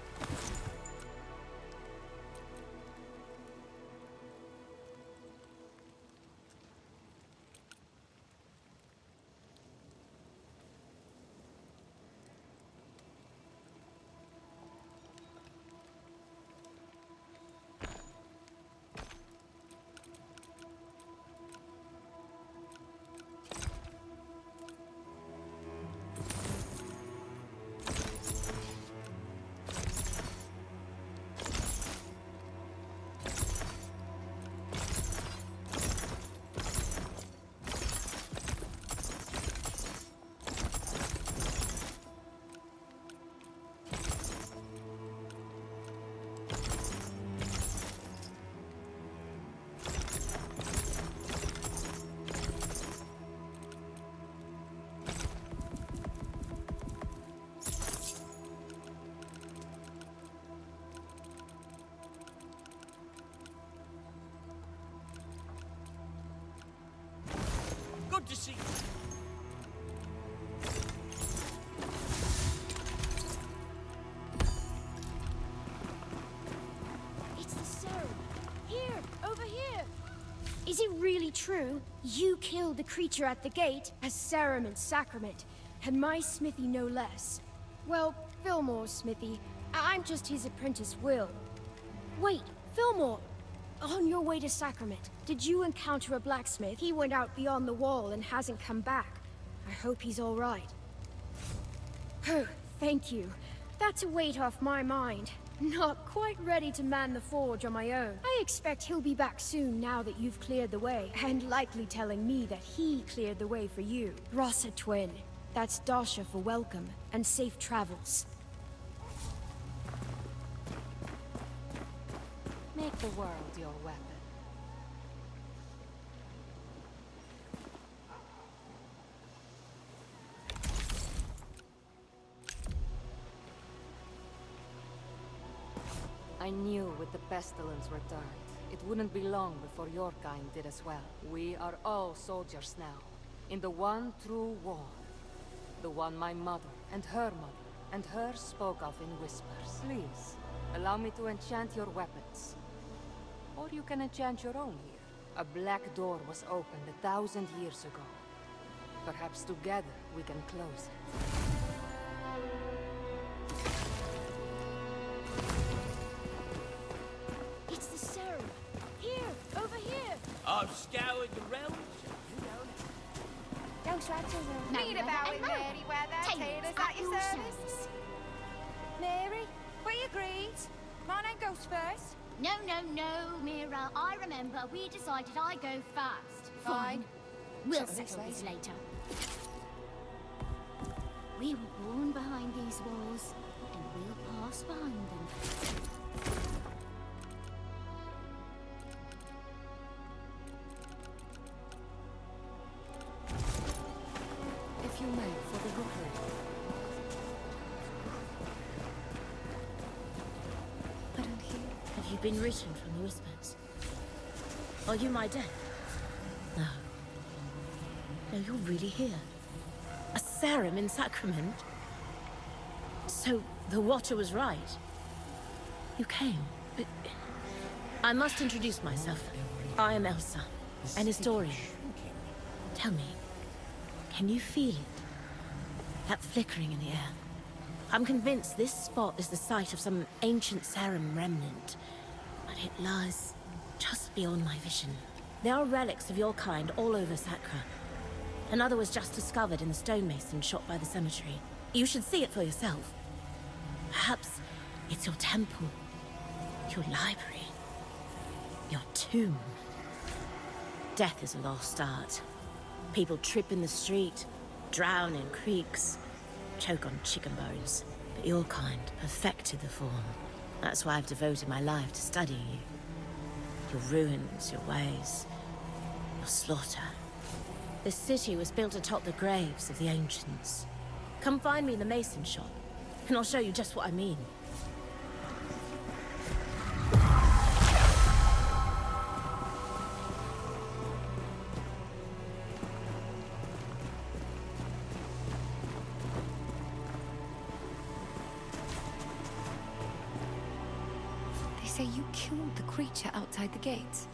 Good to see you. It's the serum. Here, over here. Is it really true? You killed the creature at the gate as serum and sacrament, and my smithy no less. Well, Fillmore's smithy. I'm just his apprentice, Will. Wait, Fillmore! On your way to Sacrament, did you encounter a blacksmith? He went out beyond the wall and hasn't come back. I hope he's all right. Oh, thank you. That's a weight off my mind. Not quite ready to man the forge on my own. I expect he'll be back soon now that you've cleared the way, and likely telling me that he cleared the way for you. Rossa Twin. That's Dasha for welcome, and safe travels. Make the world your weapon. I knew with the pestilence returned, it wouldn't be long before your kind did as well. We are all soldiers now, in the one true war. The one my mother, and her mother, and her spoke of in whispers. Please, allow me to enchant your weapons. Or you can enchant your own here. A black door was opened 1,000 years ago. Perhaps together we can close it. about it, Mary Weather. Taylor's at your service. Mary, we agreed. My name goes first. No, Mira. I remember we decided I go first. Fine. We'll Settle this settle this later. later. We were born behind these walls, and we'll pass behind them. If you may, for the Rookery. I don't hear. Have you been written from the whispers? Are you my death? No. No, you're really here. A serum in Sacrament? So, the Watcher was right. You came, but... I must introduce myself. I am Elsa, an historian. Tell me, can you feel it? That flickering in the air. I'm convinced this spot is the site of some ancient serum remnant, but it lies just beyond my vision. There are relics of your kind all over Sacra. Another was just discovered in the stonemason shot by the cemetery. You should see it for yourself. Perhaps it's your temple, your library, your tomb. Death is a lost art. People trip in the street, drown in creeks, choke on chicken bones. But your kind perfected the form. That's why I've devoted my life to studying you. Your ruins, your ways, your slaughter. This city was built atop the graves of the ancients. Come find me in the mason shop, and I'll show you just what I mean. They say you killed the creature outside the gates.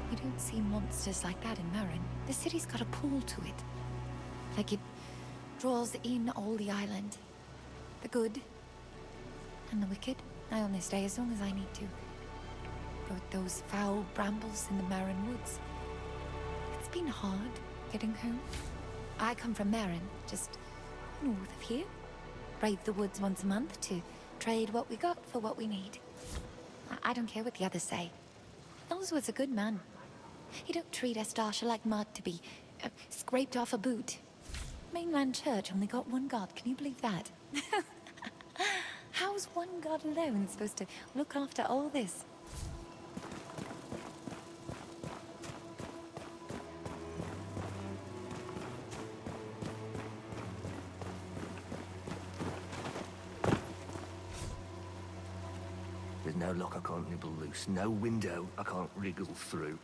You don't see monsters like that in Marin. The city's got a pull to it. Like it draws in all the island. The good and the wicked. I only stay as long as I need to. But those foul brambles in the Marin woods. It's been hard getting home. I come from Marin, just north of here. Brave the woods once a month to trade what we got for what we need. I don't care what the others say. Ellsworth's a good man. He don't treat Estasha like mud to be scraped off a boot. Mainland Church only got one god, can you believe that? How's one god alone supposed to look after all this? There's no lock I can't nibble loose, no window I can't wriggle through.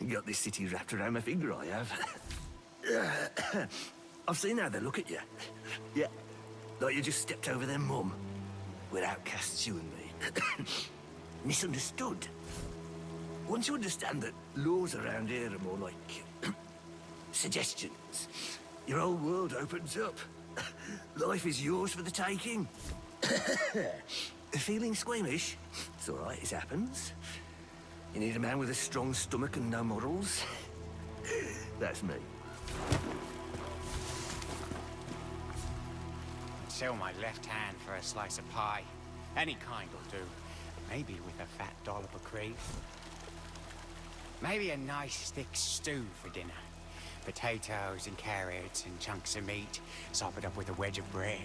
Got this city wrapped around my finger, I have. I've seen how they look at you. Yeah, like you just stepped over their mum. We're outcasts, you and me. Misunderstood. Once you understand that laws around here are more like suggestions, your whole world opens up. Life is yours for the taking. Feeling squeamish? It's all right, it happens. You need a man with a strong stomach and no morals. That's me. I'd sell my left hand for a slice of pie. Any kind will do. Maybe with a fat dollop of cream. Maybe a nice thick stew for dinner. Potatoes and carrots and chunks of meat, sop it up with a wedge of bread.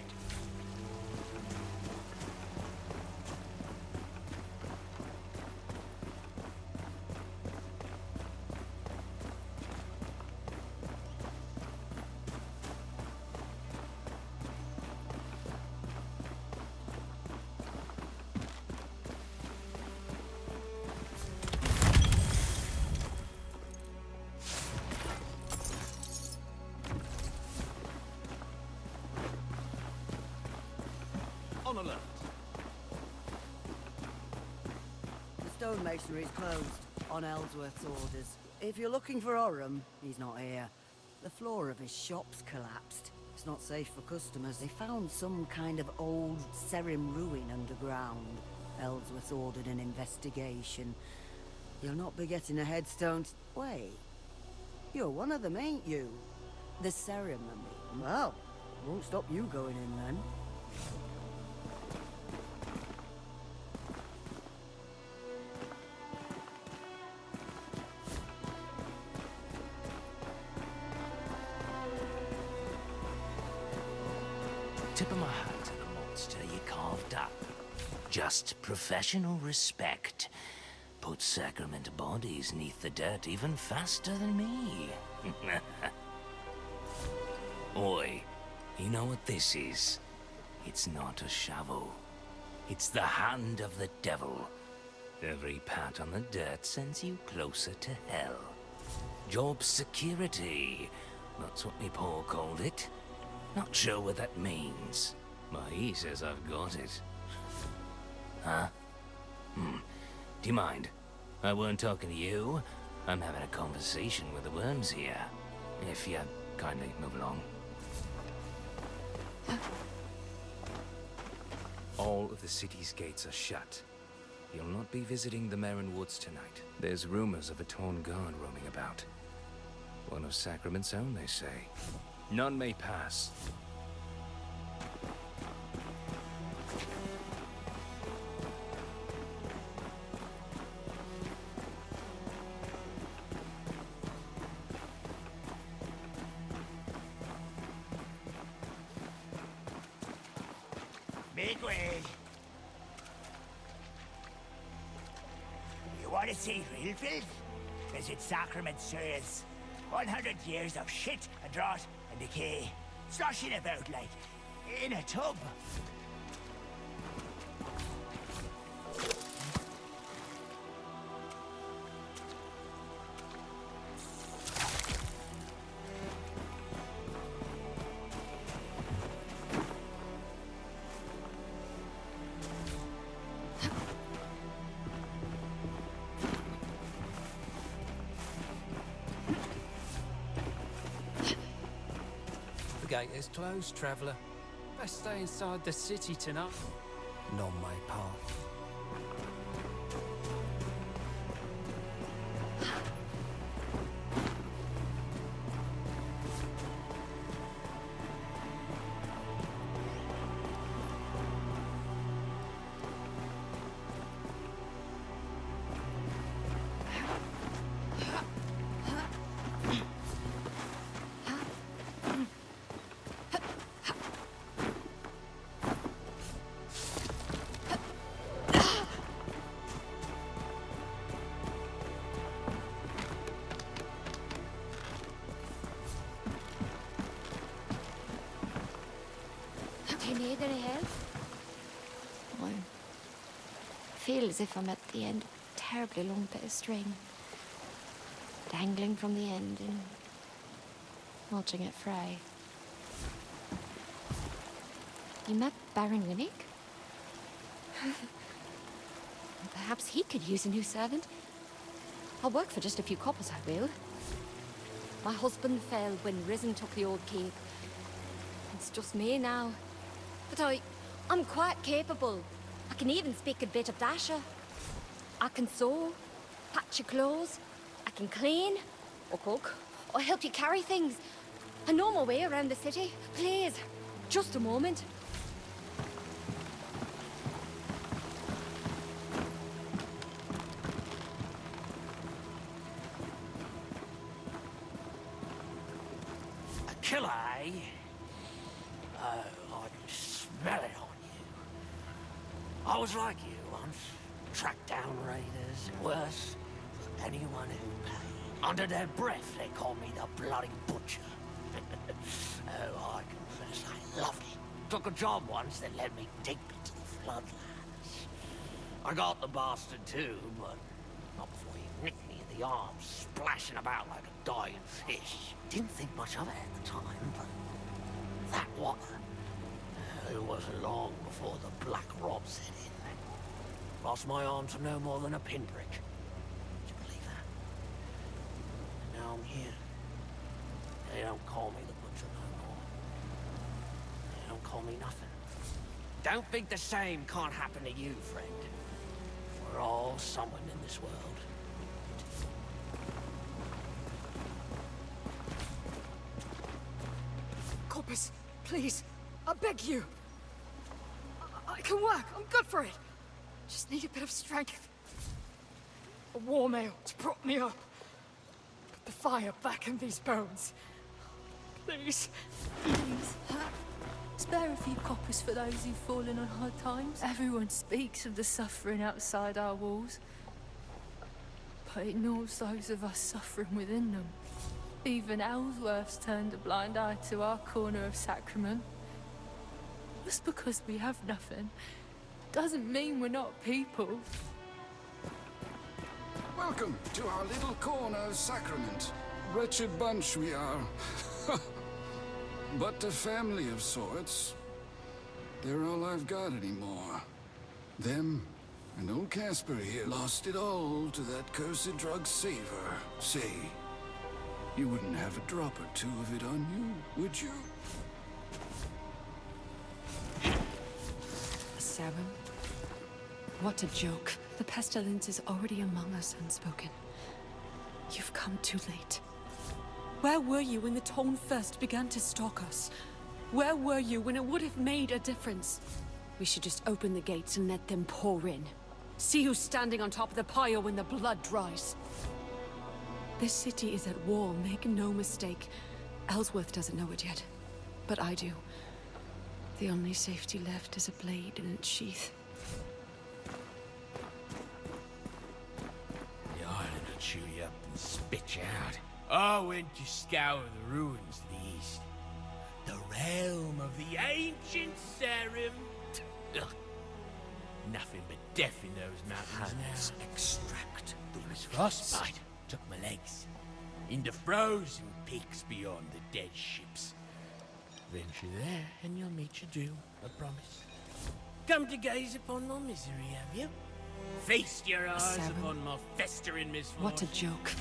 On alert. The stonemasonry is closed, on Ellsworth's orders. If you're looking for Orem, he's not here. The floor of his shop's collapsed. It's not safe for customers. They found some kind of old Serim ruin underground. Ellsworth ordered an investigation. You'll not be getting a headstone. Wait. You're one of them, ain't you? The ceremony. Well, won't stop you going in then. Tip of my hat to the monster you carved up. Just professional respect. Put Sacrament bodies neath the dirt even faster than me. Oi, you know what this is? It's not a shovel. It's the hand of the devil. Every pat on the dirt sends you closer to hell. Job security. That's what me Paul called it. Not sure what that means, but he says I've got it. Huh? Do you mind? I weren't talking to you. I'm having a conversation with the worms here. If you kindly move along. All of the city's gates are shut. You'll not be visiting the Marin Woods tonight. There's rumors of a torn guard roaming about. One of Sacrament's own, they say. None may pass. Make way. You want to see real filth? Visit Sacrament, sirs. 100 years of shit and rot and decay, sloshing about like in a tub. The gate is closed, traveller. Best stay inside the city tonight. Non my part. Do you need any help? I feel as if I'm at the end of a terribly long bit of string. Dangling from the end and watching it fray. You met Baron Winnick? Perhaps he could use a new servant. I'll work for just a few coppers, I will. My husband fell when Risen took the old keep. It's just me now. But I'm quite capable. I can even speak a bit of Dasher. I can sew, patch your clothes, I can clean, or cook, or help you carry things. I know my way around the city. Please, just a moment. A killer, eh? Oh, I can smell it on you. I was like you once. Tracked down raiders, worse, anyone who paid. Under their breath, they called me the bloody butcher. Oh, I confess, I loved it. Took a job once that led me deep into the floodlands. I got the bastard too, but not before he nicked me in the arms, splashing about like a dying fish. Didn't think much of it at the time, but that water. It wasn't long before the black rot set in. Lost my arm to no more than a pinprick. Would you believe that? And now I'm here. They don't call me the butcher no more. They don't call me nothing. Don't think the same can't happen to you, friend. We're all someone in this world. Corpus, please. I beg you. I can work. I'm good for it. Just need a bit of strength. A warm ale to prop me up. Put the fire back in these bones. Please. Please. Spare a few coppers for those who've fallen on hard times. Everyone speaks of the suffering outside our walls, but ignores those of us suffering within them. Even Ellsworth's turned a blind eye to our corner of Sacrament. Just because we have nothing doesn't mean we're not people. Welcome to our little corner of Sacrament. Wretched bunch we are. But a family of sorts. They're all I've got anymore. Them and old Casper here lost it all to that cursed drug saver. Say, you wouldn't have a drop or two of it on you, would you? Sacrament? What a joke. The pestilence is already among us, unspoken. You've come too late. Where were you when the Tone first began to stalk us? Where were you when it would have made a difference? We should just open the gates and let them pour in. See who's standing on top of the pyre when the blood dries. This city is at war, make no mistake. Ellsworth doesn't know it yet, but I do. The only safety left is a blade in its sheath. The island will chew you up and spit you out. I went to scour the ruins to the east. The realm of the ancient Sarum. Ugh. Nothing but death in those mountains now. Extract the frostbite took my legs into frozen peaks beyond the dead ships. Venture there, and you'll meet your doom, I promise. Come to gaze upon my misery, have you? Feast your eyes upon my festering misfortune. What a joke.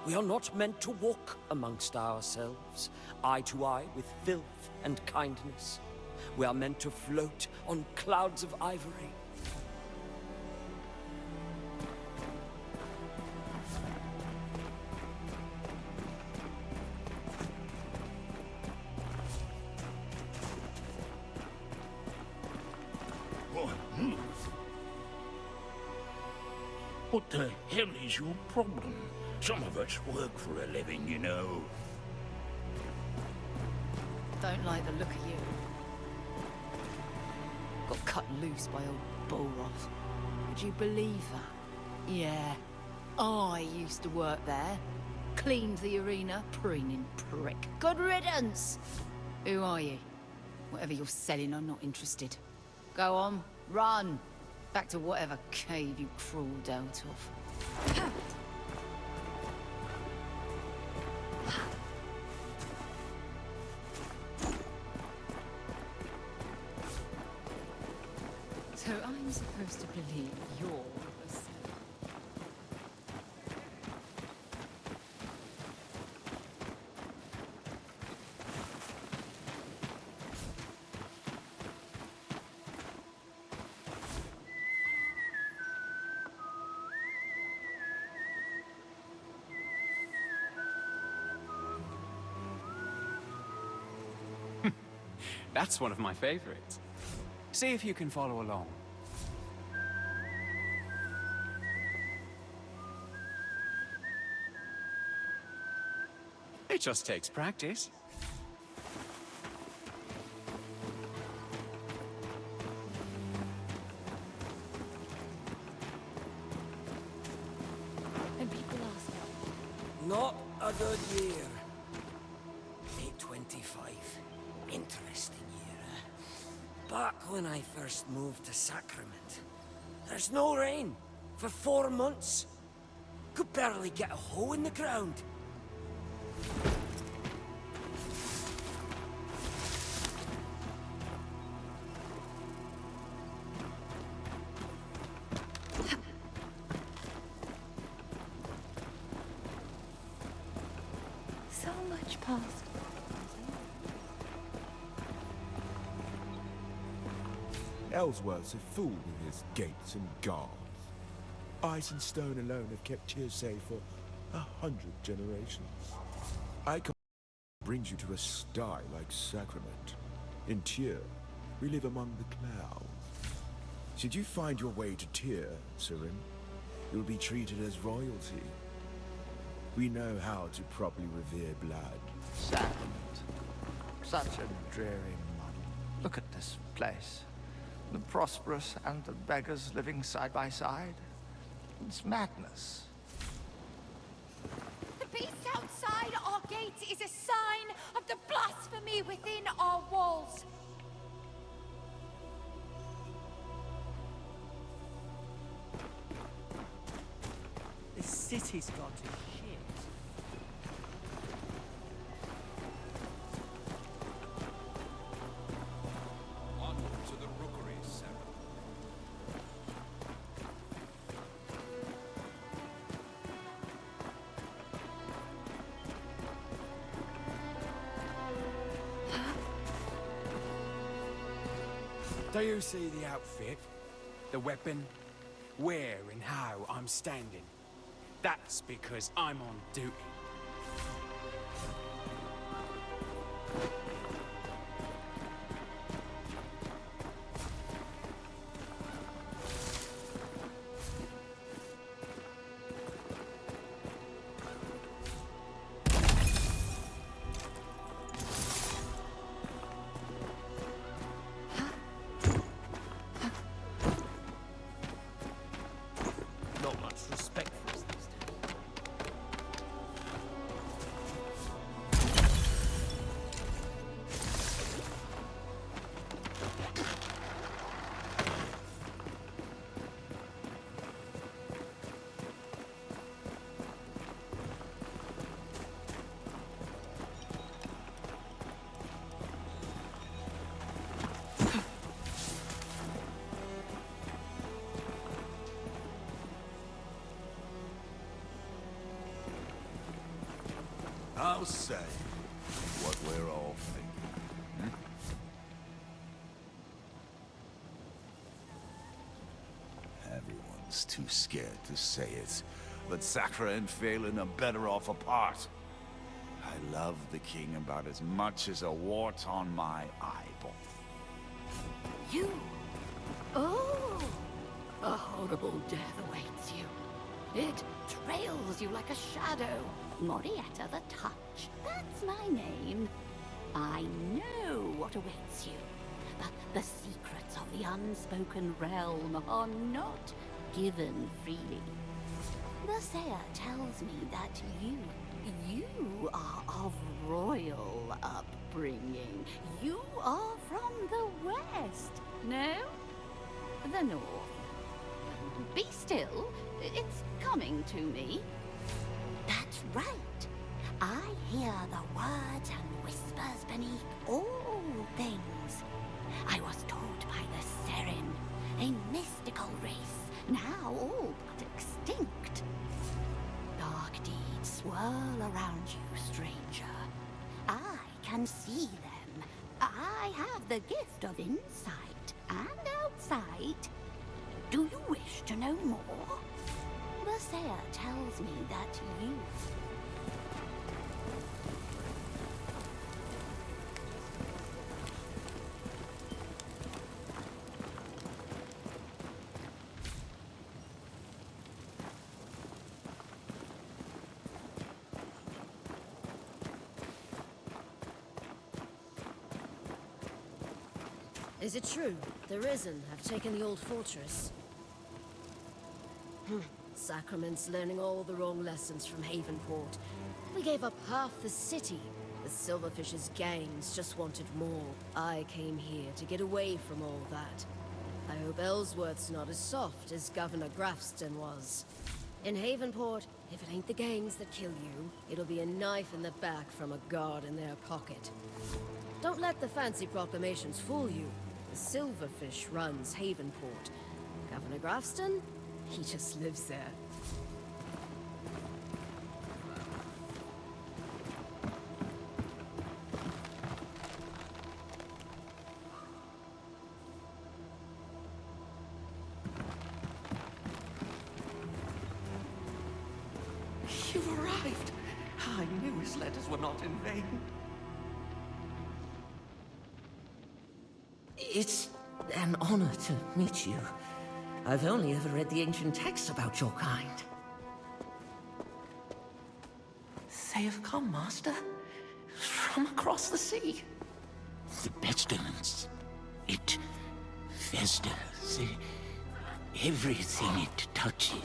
We are not meant to walk amongst ourselves, eye to eye with filth and kindness. We are meant to float on clouds of ivory. What the hell is your problem? Some of us work for a living, you know. Don't like the look of you. Got cut loose by old Bullroth. Would you believe that? Yeah. I used to work there. Cleaned the arena, preening prick. Good riddance! Who are you? Whatever you're selling, I'm not interested. Go on, run! Back to whatever cave you crawled out of. So I'm supposed to believe you're a seller. That's one of my favorites. See if you can follow along. It just takes practice. And people ask, Not a good year. 825. Interesting year, eh? Back when I first moved to Sacrament. There's no rain for 4 months. Could barely get a hole in the ground. So much past. Ellsworth's a fool with his gates and guards. Ice and stone alone have kept Tyr safe for 100 generations. I can't brings you to a sty like Sacrament. In Tyr, we live among the clouds. Should you find your way to Tyr, Sirin, you'll be treated as royalty. We know how to properly revere blood. Sacrament. Such a dreary model. Look at this place. The prosperous and the beggars living side by side. It's madness. The beast outside our gate is a sign of the blasphemy within our walls. This city's gone to shit. Onward to the Rookery, Sacra. Do you see the outfit? The weapon? Where and how I'm standing? That's because I'm on duty. Not much respect for us these days. I'll say what we're all thinking. Everyone's too scared to say it, but Sacra and Phelan are better off apart. I love the king about as much as a wart on my eyeball. You? Oh! A horrible death awaits you. It trails you like a shadow. Morietta the Touch. That's my name. I know what awaits you. But the secrets of the unspoken realm are not given freely. The Seer tells me that you are of royal upbringing. You are from the west. No? The north. Be still. It's coming to me. That's right. I hear the words and whispers beneath all things. I was taught by the Serin, a mystical race, now all but extinct. Dark deeds swirl around you, stranger. I can see them. I have the gift of insight and outsight. Do you wish to know more? The Seer tells me that you... Is it true? The Risen have taken the old fortress. Sacrament's learning all the wrong lessons from Havenport. We gave up half the city. The Silverfish's gangs just wanted more. I came here to get away from all that. I hope Ellsworth's not as soft as Governor Grafston was. In Havenport, if it ain't the gangs that kill you, it'll be a knife in the back from a guard in their pocket. Don't let the fancy proclamations fool you. The Silverfish runs Havenport. Governor Grafston? He just lives there. you've arrived. I knew his letters were not in vain. It's an honor to meet you. I've only ever read the ancient texts about your kind. They have come, Master. From across the sea. The pestilence. It festers. Everything it touches.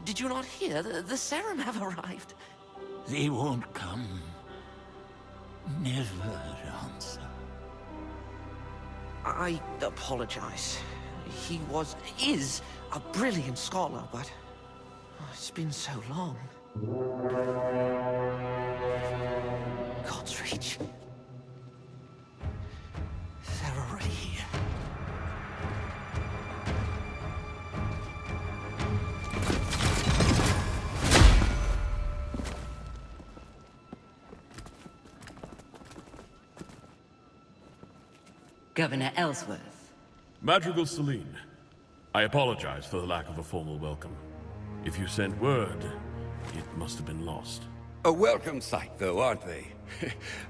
Did you not hear? The Serum have arrived. They won't come. Never answer. I apologize. He is a brilliant scholar, but it's been so long. God's Reach. They're already here. Governor Ellsworth. Madrigal Celine, I apologize for the lack of a formal welcome. If you sent word, it must have been lost. A welcome sight, though, aren't they?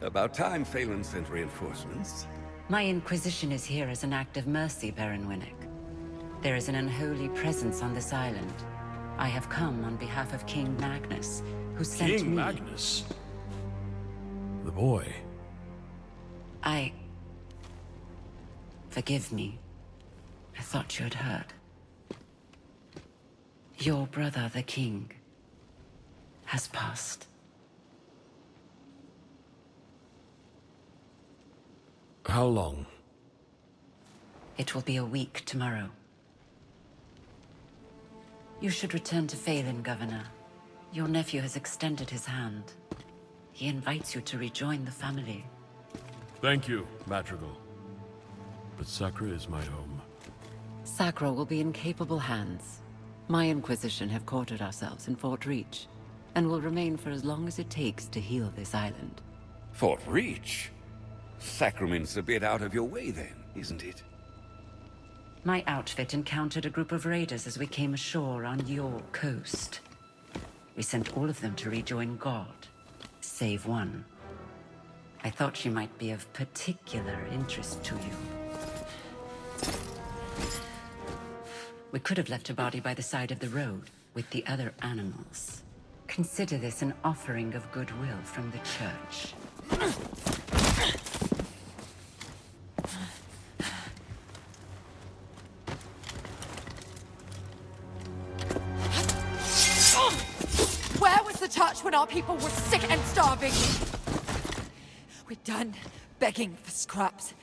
About time Phelan sent reinforcements. My Inquisition is here as an act of mercy, Baron Winnick. There is an unholy presence on this island. I have come on behalf of King Magnus, who sent me... King Magnus? The boy. Forgive me. I thought you had heard. Your brother, the king, has passed. How long? It will be a week tomorrow. You should return to Phelan, Governor. Your nephew has extended his hand. He invites you to rejoin the family. Thank you, Madrigal. But Sacra is my home. Sacra will be in capable hands. My Inquisition have quartered ourselves in Fort Reach, and will remain for as long as it takes to heal this island. Fort Reach? Sacrament's a bit out of your way then, isn't it? My outfit encountered a group of raiders as we came ashore on your coast. We sent all of them to rejoin God, save one. I thought she might be of particular interest to you. We could have left her body by the side of the road, with the other animals. Consider this an offering of goodwill from the Church. Where was the Church when our people were sick and starving? We're done begging for scraps.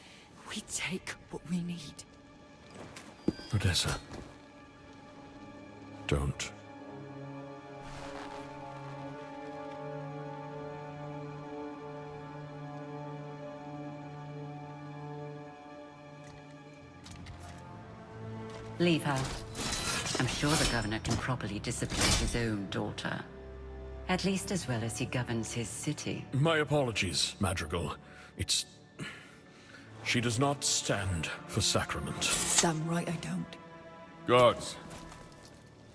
We take what we need. Odessa. Don't. Leave her. I'm sure the governor can properly discipline his own daughter. At least as well as he governs his city. My apologies, Madrigal. She does not stand for sacrament. Damn right I don't. Guards,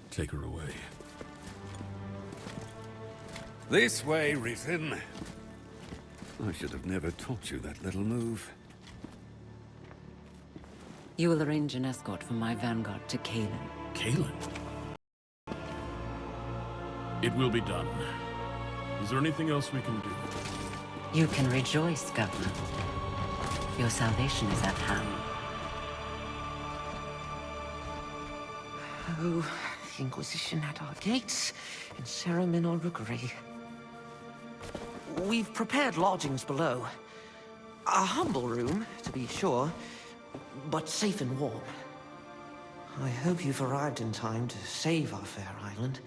take her away. This way, Rhythm. I should have never taught you that little move. You will arrange an escort for my vanguard to Kalen. Kalen? It will be done. Is there anything else we can do? You can rejoice, Governor. Your salvation is at hand. Oh, the Inquisition at our gates, in Sacrament or Rookery. We've prepared lodgings below. A humble room, to be sure, but safe and warm. I hope you've arrived in time to save our fair island,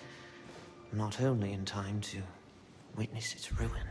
not only in time to witness its ruin.